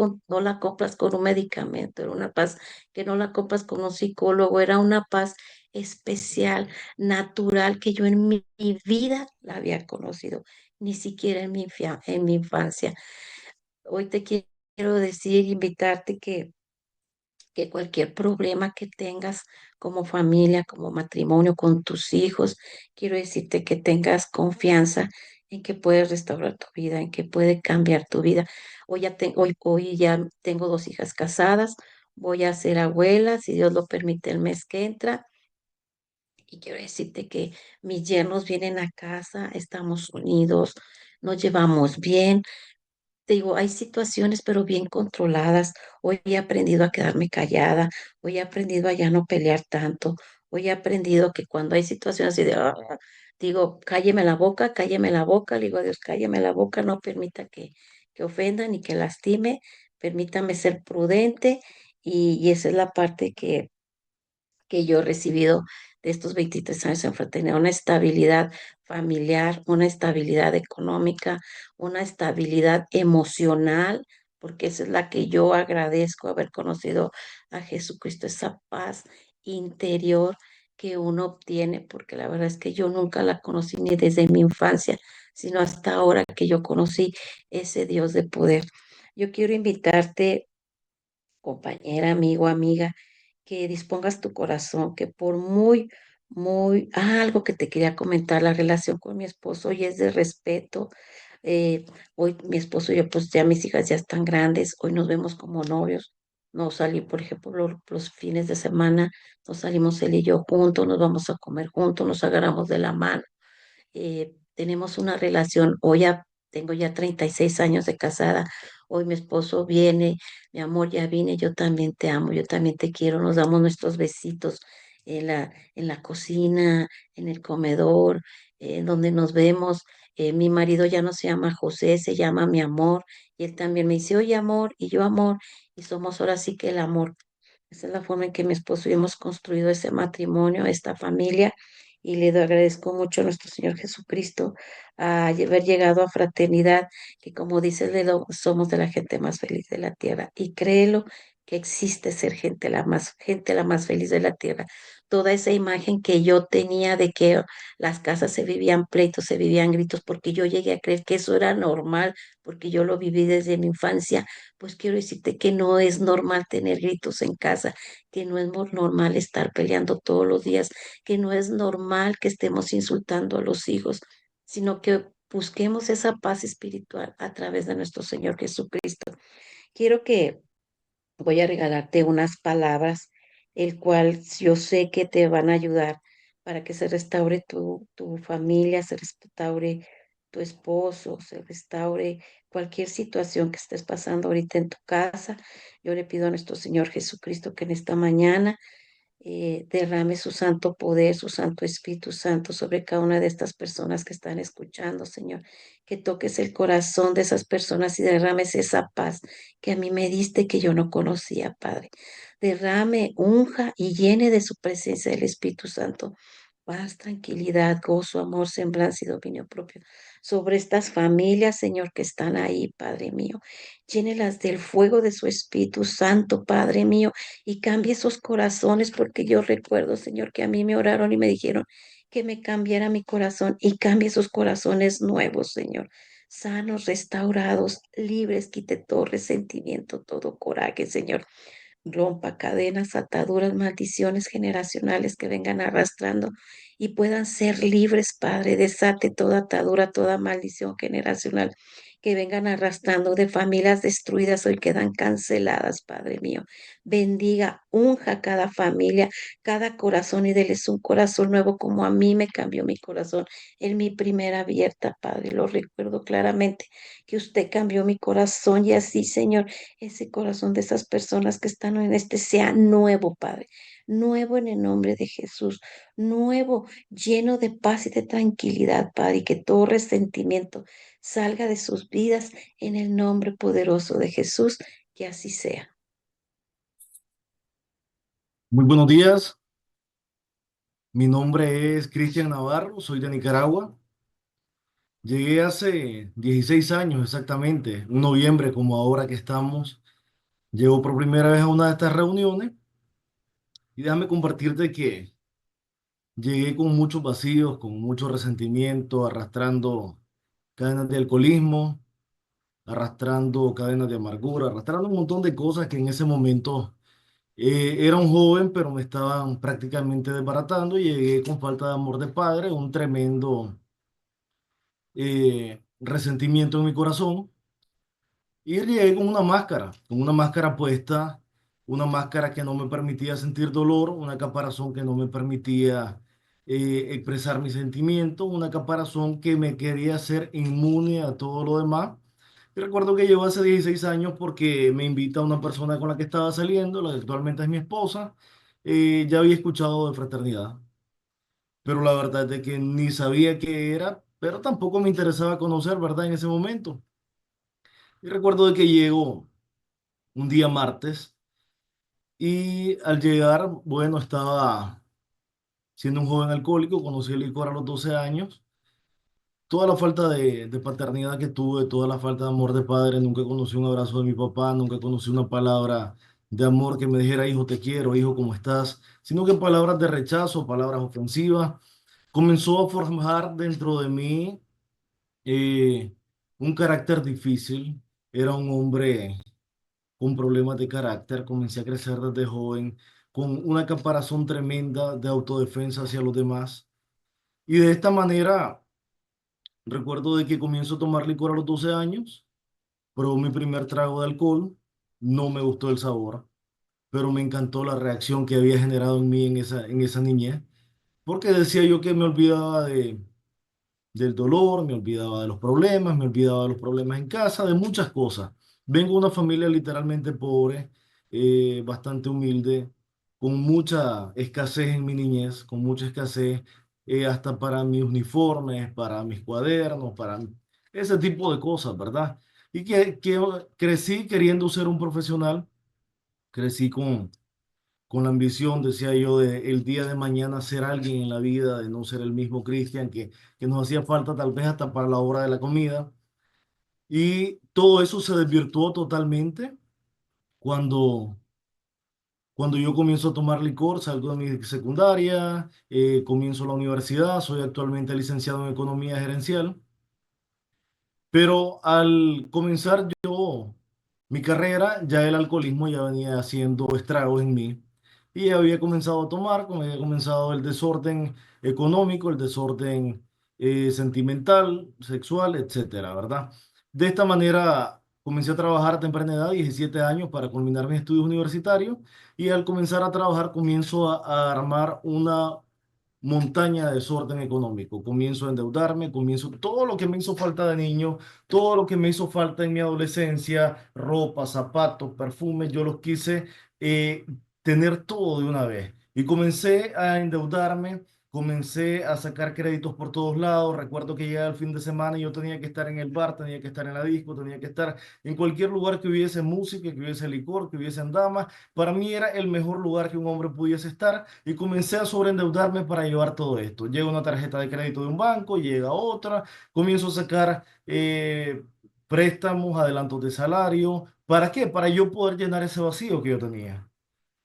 compras con un medicamento, era una paz que no la compras con un psicólogo, era una paz especial, natural, que yo en mi vida la había conocido, ni siquiera en mi infancia. Hoy te quiero decir, invitarte que cualquier problema que tengas como familia, como matrimonio, con tus hijos, quiero decirte que tengas confianza en que puedes restaurar tu vida, en que puede cambiar tu vida. Hoy ya tengo 2 hijas casadas, voy a ser abuela, si Dios lo permite, el mes que entra. Y quiero decirte que mis yernos vienen a casa, estamos unidos, nos llevamos bien. te digo, hay situaciones, pero bien controladas. Hoy he aprendido a quedarme callada, hoy he aprendido a ya no pelear tanto, hoy he aprendido que cuando hay situaciones así de, digo, cálleme la boca, le digo a Dios, cálleme la boca, no permita que ofenda ni que lastime, permítame ser prudente y esa es la parte que yo he recibido de estos 23 años en fraternidad, una estabilidad familiar, una estabilidad económica, una estabilidad emocional, porque esa es la que yo agradezco haber conocido a Jesucristo, esa paz interior que uno obtiene, porque la verdad es que yo nunca la conocí ni desde mi infancia, sino hasta ahora que yo conocí ese Dios de poder. Yo quiero invitarte, compañera, amigo, amiga, que dispongas tu corazón, que por algo que te quería comentar, la relación con mi esposo hoy es de respeto. Hoy mi esposo y yo, pues ya mis hijas ya están grandes, hoy nos vemos como novios. No salí, por ejemplo, los fines de semana, nos salimos él y yo juntos, nos vamos a comer juntos, nos agarramos de la mano, tenemos una relación, hoy ya tengo ya 36 años de casada, hoy mi esposo viene, mi amor, ya vine, yo también te amo, yo también te quiero, nos damos nuestros besitos en la cocina, en el comedor, donde nos vemos. Mi marido ya no se llama José, se llama mi amor, y él también me dice, oye amor, y yo amor, y somos ahora sí que el amor. Esa es la forma en que mi esposo y yo hemos construido ese matrimonio, esta familia, y agradezco mucho a nuestro Señor Jesucristo a haber llegado a fraternidad, que como dice somos de la gente más feliz de la tierra. Y créelo que existe ser gente la más feliz de la tierra. Toda esa imagen que yo tenía de que las casas se vivían pleitos, se vivían gritos, porque yo llegué a creer que eso era normal, porque yo lo viví desde mi infancia, pues quiero decirte que no es normal tener gritos en casa, que no es normal estar peleando todos los días, que no es normal que estemos insultando a los hijos, sino que busquemos esa paz espiritual a través de nuestro Señor Jesucristo. Quiero que voy a regalarte unas palabras, el cual yo sé que te van a ayudar para que se restaure tu familia, se restaure tu esposo, se restaure cualquier situación que estés pasando ahorita en tu casa. Yo le pido a nuestro Señor Jesucristo que en esta mañana derrame su santo poder, su santo Espíritu Santo sobre cada una de estas personas que están escuchando, Señor. Que toques el corazón de esas personas y derrames esa paz que a mí me diste que yo no conocía, Padre. Derrame, unja y llene de su presencia el Espíritu Santo. Paz, tranquilidad, gozo, amor, semblanza y dominio propio sobre estas familias, Señor, que están ahí, Padre mío. Llénelas del fuego de su Espíritu Santo, Padre mío, y cambie esos corazones, porque yo recuerdo, Señor, que a mí me oraron y me dijeron que me cambiara mi corazón y cambie esos corazones nuevos, Señor. Sanos, restaurados, libres, quite todo resentimiento, todo coraje, Señor. Rompa cadenas, ataduras, maldiciones generacionales que vengan arrastrando y puedan ser libres, Padre. Desate toda atadura, toda maldición generacional que vengan arrastrando de familias destruidas hoy quedan canceladas, Padre mío. Bendiga, unja cada familia, cada corazón y déles un corazón nuevo como a mí me cambió mi corazón en mi primera abierta, Padre. Lo recuerdo claramente que usted cambió mi corazón y así, Señor, ese corazón de esas personas que están en este sea nuevo, Padre, nuevo en el nombre de Jesús, nuevo, lleno de paz y de tranquilidad, Padre, y que todo resentimiento salga de sus vidas en el nombre poderoso de Jesús, que así sea. Muy buenos días, mi nombre es Cristian Navarro, soy de Nicaragua. Llegué hace 16 años exactamente, un noviembre como ahora que estamos. Llego por primera vez a una de estas reuniones y déjame compartirte que llegué con muchos vacíos, con mucho resentimiento, arrastrando cadenas de alcoholismo, arrastrando cadenas de amargura, arrastrando un montón de cosas que en ese momento era un joven, pero me estaban prácticamente desbaratando y llegué con falta de amor de padre, un tremendo resentimiento en mi corazón y llegué con una máscara puesta, una máscara que no me permitía sentir dolor, una caparazón que no me permitía expresar mis sentimientos, una caparazón que me quería hacer inmune a todo lo demás, Y recuerdo que llegó hace 16 años porque me invita una persona con la que estaba saliendo, la que actualmente es mi esposa. Ya había escuchado de fraternidad, pero la verdad es de que ni sabía qué era, pero tampoco me interesaba conocer, ¿verdad? En ese momento. Y recuerdo de que llegó un día martes y al llegar, bueno, estaba siendo un joven alcohólico, conocí el licor a los 12 años. Toda la falta de paternidad que tuve, toda la falta de amor de padre, nunca conocí un abrazo de mi papá, nunca conocí una palabra de amor que me dijera, hijo, te quiero, hijo, ¿cómo estás? Sino que palabras de rechazo, palabras ofensivas. Comenzó a forjar dentro de mí eh, un carácter difícil. Era un hombre con problemas de carácter, comencé a crecer desde joven, con una caparazón tremenda de autodefensa hacia los demás. Y de esta manera, recuerdo de que comienzo a tomar licor a los 12 años, probé mi primer trago de alcohol, no me gustó el sabor, pero me encantó la reacción que había generado en mí en esa niñez, porque decía yo que me olvidaba del dolor, me olvidaba de los problemas, me olvidaba de los problemas en casa, de muchas cosas. Vengo de una familia literalmente pobre, bastante humilde, con mucha escasez en mi niñez, con mucha escasez hasta para mis uniformes, para mis cuadernos, para ese tipo de cosas, ¿verdad? Y que crecí queriendo ser un profesional, crecí con la ambición, decía yo, de el día de mañana ser alguien en la vida, de no ser el mismo Cristian que nos hacía falta tal vez hasta para la hora de la comida. Y todo eso se desvirtuó totalmente cuando, cuando yo comienzo a tomar licor, salgo de mi secundaria, comienzo la universidad, soy actualmente licenciado en Economía Gerencial. Pero al comenzar yo mi carrera, ya el alcoholismo ya venía haciendo estragos en mí y ya había comenzado a tomar, como había comenzado el desorden económico, el desorden sentimental, sexual, etcétera, ¿verdad? De esta manera comencé a trabajar a temprana edad, 17 años, para culminar mis estudios universitarios y al comenzar a trabajar comienzo a armar una montaña de desorden económico. Comienzo a endeudarme, comienzo todo lo que me hizo falta de niño, todo lo que me hizo falta en mi adolescencia, ropa, zapatos, perfumes, yo los quise eh, tener todo de una vez. Y comencé a endeudarme, comencé a sacar créditos por todos lados. Recuerdo que llegaba el fin de semana y yo tenía que estar en el bar, tenía que estar en la disco, tenía que estar en cualquier lugar que hubiese música, que hubiese licor, que hubiesen damas. Para mí era el mejor lugar que un hombre pudiese estar y comencé a sobreendeudarme para llevar todo esto. Llega una tarjeta de crédito de un banco, llega otra, comienzo a sacar préstamos, adelantos de salario. ¿Para qué? Para yo poder llenar ese vacío que yo tenía.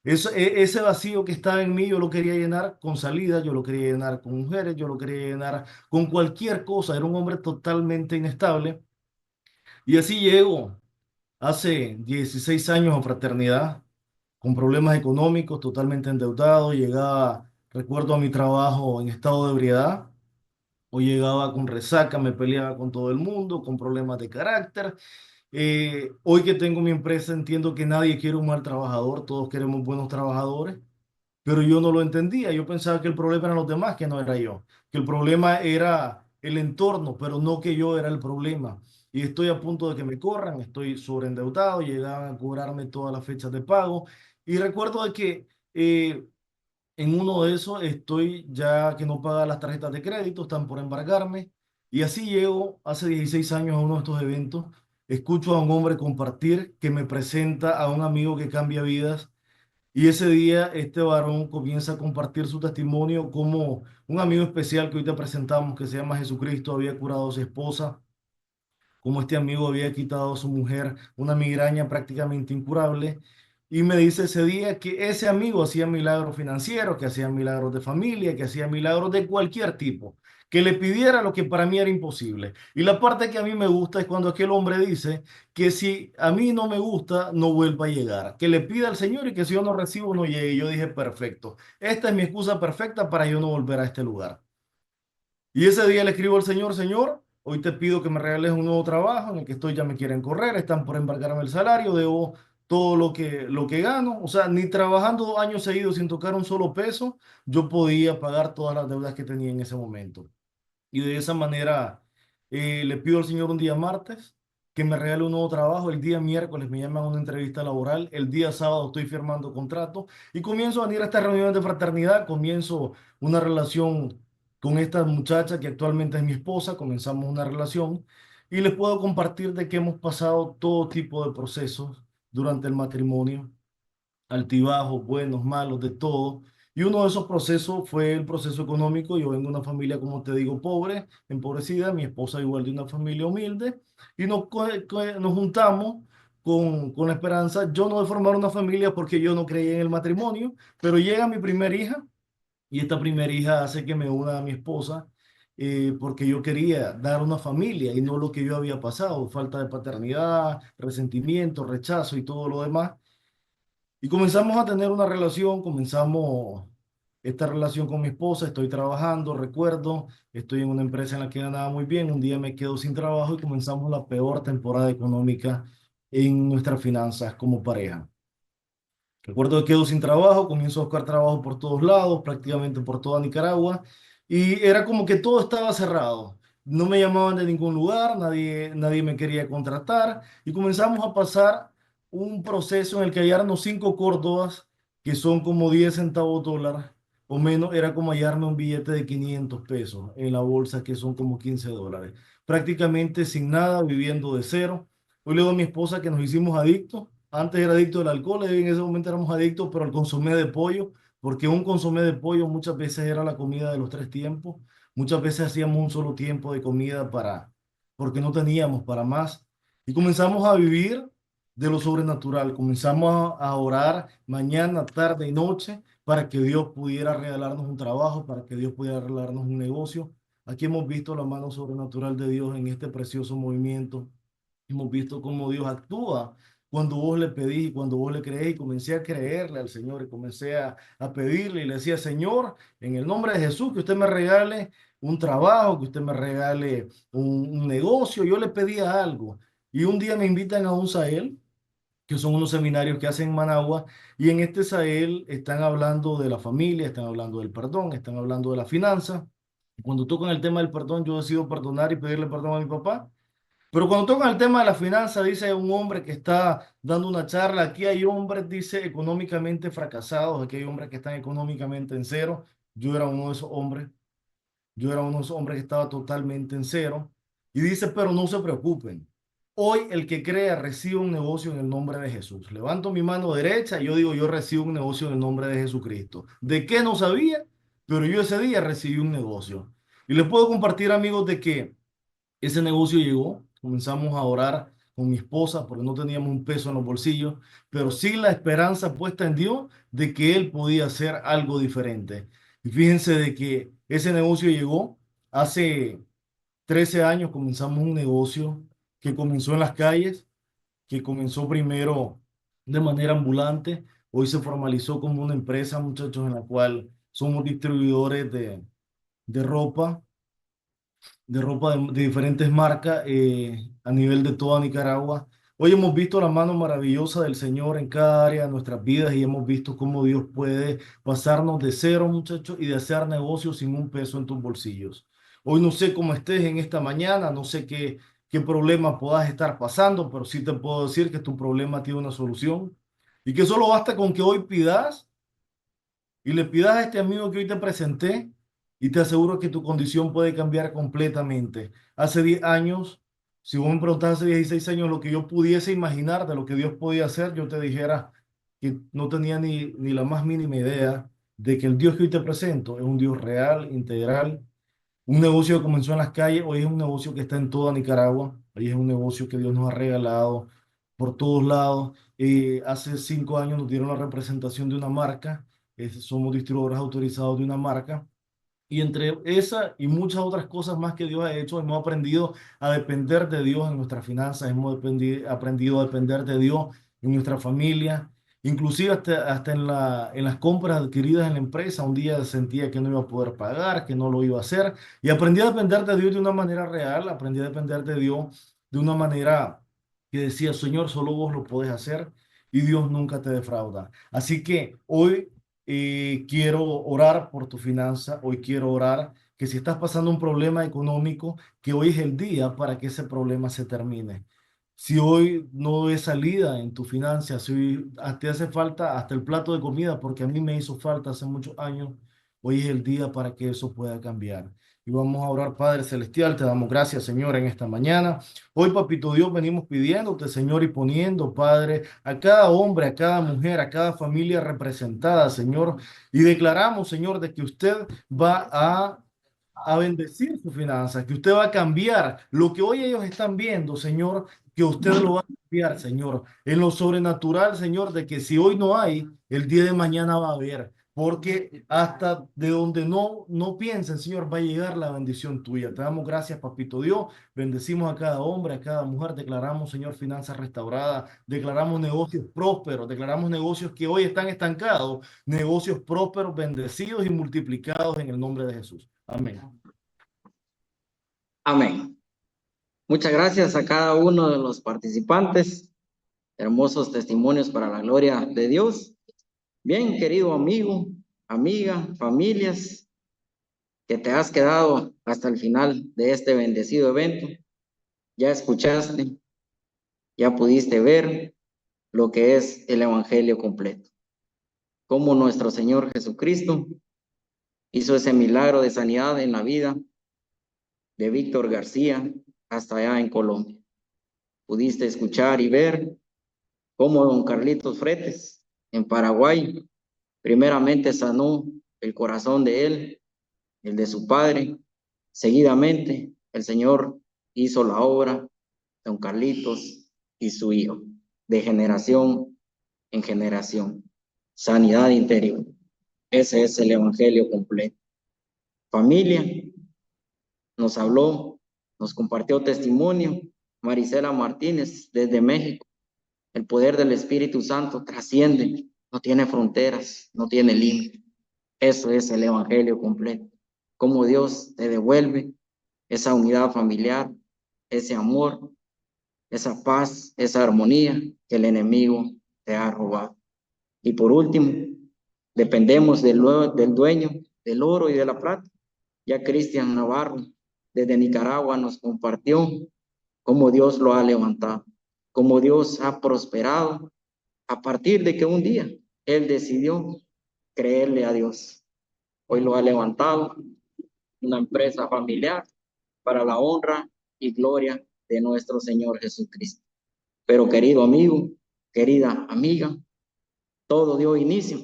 Ese vacío que estaba en mí, yo lo quería llenar con salida, yo lo quería llenar con mujeres, yo lo quería llenar con cualquier cosa. Era un hombre totalmente inestable. Y así llego hace 16 años a Fraternidad, con problemas económicos, totalmente endeudado. Llegaba, recuerdo, a mi trabajo en estado de ebriedad, o llegaba con resaca, me peleaba con todo el mundo, con problemas de carácter. Hoy que tengo mi empresa, entiendo que nadie quiere un mal trabajador, todos queremos buenos trabajadores, pero yo no lo entendía. Yo pensaba que el problema eran los demás, que no era yo, que el problema era el entorno, pero no que yo era el problema. Y estoy a punto de que me corran, estoy sobreendeudado, llegaban a cobrarme todas las fechas de pago. Y recuerdo de que en uno de esos estoy ya que no paga las tarjetas de crédito, están por embargarme. Y así llego hace 16 años a uno de estos eventos, escucho a un hombre compartir que me presenta a un amigo que cambia vidas y ese día este varón comienza a compartir su testimonio como un amigo especial que hoy te presentamos, que se llama Jesucristo, había curado a su esposa, como este amigo había quitado a su mujer una migraña prácticamente incurable. Y me dice ese día que ese amigo hacía milagros financieros, que hacía milagros de familia, que hacía milagros de cualquier tipo, que le pidiera lo que para mí era imposible. Y la parte que a mí me gusta es cuando aquel hombre dice que si a mí no me gusta, no vuelva a llegar, que le pida al Señor y que si yo no recibo, no llegue. Y yo dije, perfecto, esta es mi excusa perfecta para yo no volver a este lugar. Y ese día le escribo al Señor, Señor, hoy te pido que me regales un nuevo trabajo en el que estoy, ya me quieren correr, están por embargarme el salario, debo todo lo que gano. O sea, ni trabajando 2 años seguidos sin tocar un solo peso, yo podía pagar todas las deudas que tenía en ese momento. Y de esa manera le pido al Señor un día martes. que me regale un nuevo trabajo. El día miércoles me llaman a una entrevista laboral. El día sábado estoy firmando contrato y comienzo a venir a estas reuniones de fraternidad. Comienzo una relación con esta muchacha que actualmente es mi esposa. Comenzamos una relación y les puedo compartir de que hemos pasado todo tipo de procesos durante el matrimonio, altibajos, buenos, malos, de todo. Y uno de esos procesos fue el proceso económico. Yo vengo de una familia, como te digo, pobre, empobrecida. Mi esposa igual de una familia humilde. Y nos juntamos con la esperanza, yo no de formar una familia porque yo no creía en el matrimonio, pero llega mi primera hija y esta primera hija hace que me una a mi esposa. Porque yo quería dar una familia y no lo que yo había pasado, falta de paternidad, resentimiento, rechazo y todo lo demás. Y comenzamos a tener una relación, comenzamos esta relación con mi esposa, estoy trabajando, recuerdo, estoy en una empresa en la que ganaba muy bien, un día me quedo sin trabajo y comenzamos la peor temporada económica en nuestras finanzas como pareja. Recuerdo que quedo sin trabajo, comienzo a buscar trabajo por todos lados, prácticamente por toda Nicaragua, y era como que todo estaba cerrado. No me llamaban de ningún lugar, nadie me quería contratar, y comenzamos a pasar un proceso en el que hallarnos 5 córdobas, que son como 10 centavos dólar, o menos, era como hallarme un billete de 500 pesos en la bolsa, que son como 15 dólares. Prácticamente sin nada, viviendo de cero. Hoy le digo a mi esposa que nos hicimos adictos. Antes era adicto al alcohol, en ese momento éramos adictos, pero al consomé de pollo, porque un consomé de pollo muchas veces era la comida de los 3 tiempos. Muchas veces hacíamos un solo tiempo de comida porque no teníamos para más. Y comenzamos a vivir de lo sobrenatural. Comenzamos a orar mañana, tarde y noche para que Dios pudiera regalarnos un trabajo, para que Dios pudiera regalarnos un negocio. Aquí hemos visto la mano sobrenatural de Dios en este precioso movimiento. Hemos visto cómo Dios actúa cuando vos le pedís y cuando vos le creés, y comencé a creerle al Señor y comencé a pedirle y le decía, Señor, en el nombre de Jesús, que usted me regale un trabajo, que usted me regale un negocio. Yo le pedía algo y un día me invitan a un Sahel, que son unos seminarios que hacen en Managua, y en este Sahel están hablando de la familia, están hablando del perdón, están hablando de la finanza. Cuando tocan el tema del perdón, yo decido perdonar y pedirle perdón a mi papá. Pero cuando tocan el tema de la finanza, dice un hombre que está dando una charla, aquí hay hombres, dice, económicamente fracasados, aquí hay hombres que están económicamente en cero. Yo era uno de esos hombres, yo era uno de esos hombres que estaba totalmente en cero. Y dice, pero no se preocupen. Hoy el que crea recibe un negocio en el nombre de Jesús. Levanto mi mano derecha y yo digo, yo recibo un negocio en el nombre de Jesucristo. ¿De qué no sabía? Pero yo ese día recibí un negocio. Y les puedo compartir, amigos, de que ese negocio llegó, comenzamos a orar con mi esposa porque no teníamos un peso en los bolsillos, pero sí la esperanza puesta en Dios de que Él podía hacer algo diferente. Y fíjense de que ese negocio llegó hace 13 años, comenzamos un negocio que comenzó en las calles, que comenzó primero de manera ambulante, hoy se formalizó como una empresa, muchachos, en la cual somos distribuidores de ropa de diferentes marcas a nivel de toda Nicaragua. Hoy hemos visto la mano maravillosa del Señor en cada área de nuestras vidas y hemos visto cómo Dios puede pasarnos de cero, muchachos, y de hacer negocios sin un peso en tus bolsillos. Hoy no sé cómo estés en esta mañana, no sé qué problema puedas estar pasando, pero sí te puedo decir que tu problema tiene una solución y que solo basta con que hoy pidas y le pidas a este amigo que hoy te presenté y te aseguro que tu condición puede cambiar completamente. Hace 10 años, si vos me preguntas hace 16 años lo que yo pudiese imaginar de lo que Dios podía hacer, yo te dijera que no tenía ni la más mínima idea de que el Dios que hoy te presento es un Dios real, integral, un negocio que comenzó en las calles, hoy es un negocio que está en toda Nicaragua, hoy es un negocio que Dios nos ha regalado por todos lados. Hace 5 años nos dieron la representación de una marca, somos distribuidores autorizados de una marca. Y entre esa y muchas otras cosas más que Dios ha hecho, hemos aprendido a depender de Dios en nuestras finanzas, hemos aprendido a depender de Dios en nuestra familia, inclusive hasta en las compras adquiridas en la empresa. Un día sentía que no iba a poder pagar, que no lo iba a hacer, y aprendí a depender de Dios de una manera real, aprendí a depender de Dios de una manera que decía, Señor, solo vos lo podés hacer y Dios nunca te defrauda. Así que hoy quiero orar por tu finanza, hoy quiero orar que si estás pasando un problema económico, que hoy es el día para que ese problema se termine. Si hoy no ves salida en tu financias, si hoy te hace falta hasta el plato de comida, porque a mí me hizo falta hace muchos años, hoy es el día para que eso pueda cambiar. Y vamos a orar, Padre Celestial, te damos gracias, Señor, en esta mañana. Hoy, Papito Dios, venimos pidiéndote, Señor, y poniendo, Padre, a cada hombre, a cada mujer, a cada familia representada, Señor, y declaramos, Señor, de que usted va a bendecir sus finanzas, que usted va a cambiar lo que hoy ellos están viendo, Señor, que usted lo va a cambiar, Señor, en lo sobrenatural, Señor, de que si hoy no hay, el día de mañana va a haber, porque hasta de donde no piensen, Señor, va a llegar la bendición tuya. Te damos gracias, Papito Dios, bendecimos a cada hombre, a cada mujer, declaramos, Señor, finanzas restauradas, declaramos negocios prósperos, declaramos negocios que hoy están estancados, negocios prósperos, bendecidos y multiplicados en el nombre de Jesús. Amén. Amén. Muchas gracias a cada uno de los participantes. Hermosos testimonios para la gloria de Dios. Bien, querido amigo, amiga, familias, que te has quedado hasta el final de este bendecido evento. Ya escuchaste, ya pudiste ver lo que es el Evangelio completo. Cómo nuestro Señor Jesucristo hizo ese milagro de sanidad en la vida de Víctor García hasta allá en Colombia. Pudiste escuchar y ver cómo don Carlitos Fretes en Paraguay primeramente sanó el corazón de él, el de su padre. Seguidamente el Señor hizo la obra de don Carlitos y su hijo, de generación en generación. Sanidad interior. Ese es el Evangelio completo. Familia, nos habló, nos compartió testimonio Marisela Martínez desde México. El poder del Espíritu Santo trasciende, no tiene fronteras, no tiene límite. Eso es el Evangelio completo. Cómo Dios te devuelve esa unidad familiar, ese amor, esa paz, esa armonía que el enemigo te ha robado. Y por último, dependemos del dueño del oro y de la plata. Ya Cristian Navarro desde Nicaragua nos compartió cómo Dios lo ha levantado, cómo Dios ha prosperado a partir de que un día él decidió creerle a Dios. Hoy lo ha levantado una empresa familiar para la honra y gloria de nuestro Señor Jesucristo. Pero querido amigo, querida amiga, todo dio inicio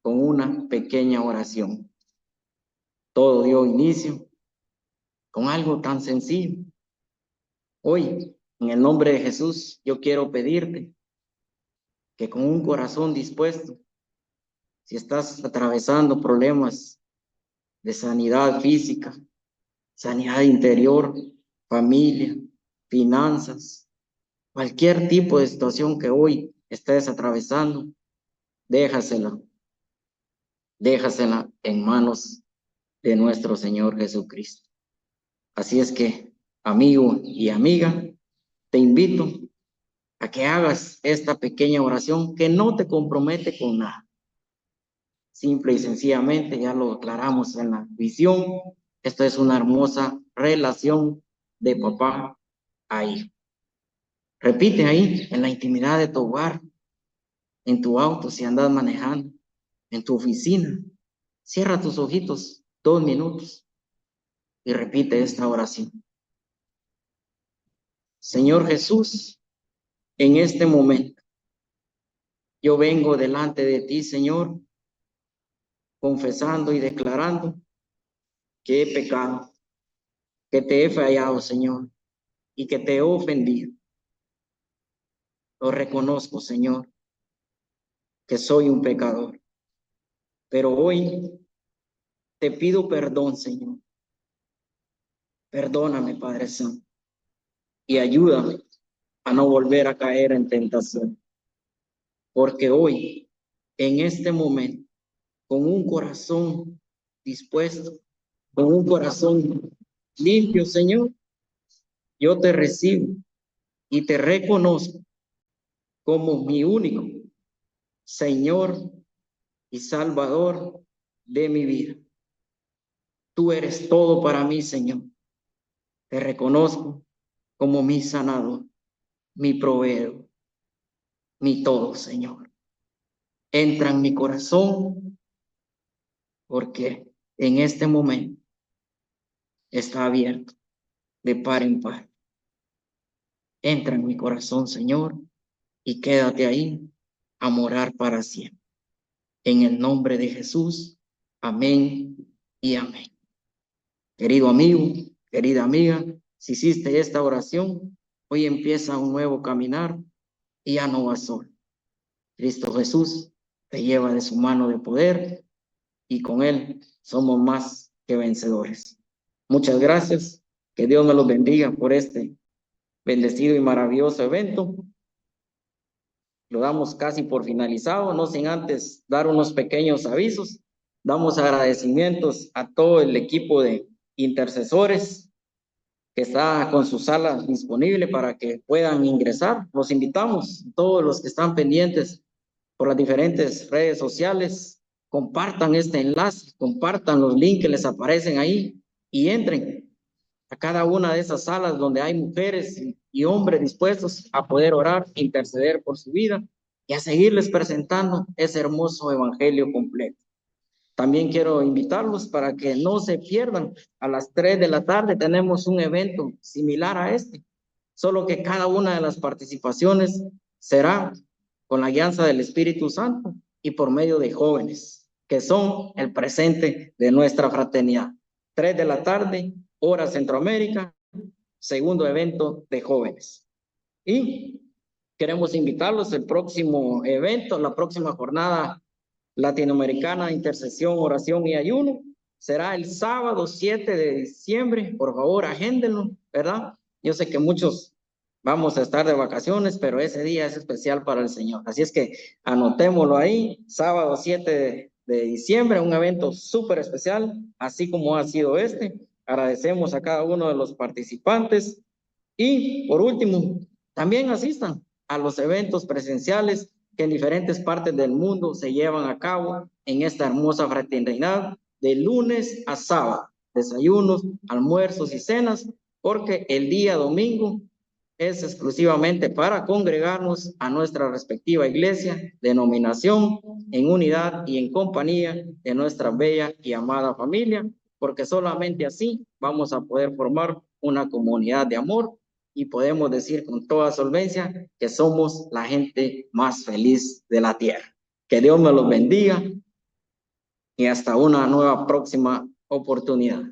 con una pequeña oración. Todo dio inicio con algo tan sencillo. Hoy, en el nombre de Jesús, yo quiero pedirte que con un corazón dispuesto, si estás atravesando problemas de sanidad física, sanidad interior, familia, finanzas, cualquier tipo de situación que hoy estés atravesando, déjasela en manos de nuestro Señor Jesucristo. Así es que, amigo y amiga, te invito a que hagas esta pequeña oración que no te compromete con nada. Simple y sencillamente, ya lo aclaramos en la visión, esto es una hermosa relación de papá a hijo. Repite ahí, en la intimidad de tu hogar, en tu auto si andas manejando, en tu oficina. Cierra tus ojitos 2 minutos y repite esta oración. Señor Jesús, en este momento, yo vengo delante de ti, Señor, confesando y declarando que he pecado, que te he fallado, Señor, y que te he ofendido. Lo reconozco, Señor, que soy un pecador, pero hoy te pido perdón, Señor. Perdóname, Padre Santo, y ayúdame a no volver a caer en tentación, porque hoy, en este momento, con un corazón dispuesto, con un corazón limpio, Señor, yo te recibo y te reconozco como mi único Señor y Salvador de mi vida. Tú eres todo para mí, Señor. Te reconozco como mi sanador. mi proveedor, mi todo, Señor. Entra en mi corazón, porque en este momento está abierto de par en par. Entra en mi corazón, Señor, y quédate ahí a morar para siempre. En el nombre de Jesús, amén y amén. Querido amigo, querida amiga, si hiciste esta oración, hoy empieza un nuevo caminar y ya no vas solo. Cristo Jesús te lleva de su mano de poder y con Él somos más que vencedores. Muchas gracias. Que Dios me los bendiga por este bendecido y maravilloso evento. Lo damos casi por finalizado, no sin antes dar unos pequeños avisos. Damos agradecimientos a todo el equipo de intercesores que está con su sala disponible para que puedan ingresar. Los invitamos, todos los que están pendientes por las diferentes redes sociales, compartan este enlace, compartan los links que les aparecen ahí y entren a cada una de esas salas donde hay mujeres y hombres dispuestos a poder orar, interceder por su vida y a seguirles presentando ese hermoso evangelio completo. También quiero invitarlos para que no se pierdan. A las 3 de la tarde tenemos un evento similar a este, solo que cada una de las participaciones será con la guianza del Espíritu Santo y por medio de jóvenes, que son el presente de nuestra fraternidad. 3 de la tarde, hora Centroamérica, segundo evento de jóvenes. Y queremos invitarlos el próximo evento, la próxima jornada latinoamericana, intercesión, oración y ayuno. Será el sábado 7 de diciembre. Por favor, agéndenlo, ¿verdad? Yo sé que muchos vamos a estar de vacaciones, pero ese día es especial para el Señor. Así es que anotémoslo ahí, sábado 7 de diciembre, un evento súper especial, así como ha sido este. Agradecemos a cada uno de los participantes. Y por último, también asistan a los eventos presenciales que en diferentes partes del mundo se llevan a cabo en esta hermosa fraternidad de lunes a sábado, desayunos, almuerzos y cenas, porque el día domingo es exclusivamente para congregarnos a nuestra respectiva iglesia, denominación, en unidad y en compañía de nuestra bella y amada familia, porque solamente así vamos a poder formar una comunidad de amor y podemos decir con toda solvencia que somos la gente más feliz de la tierra. Que Dios me los bendiga y hasta una nueva próxima oportunidad.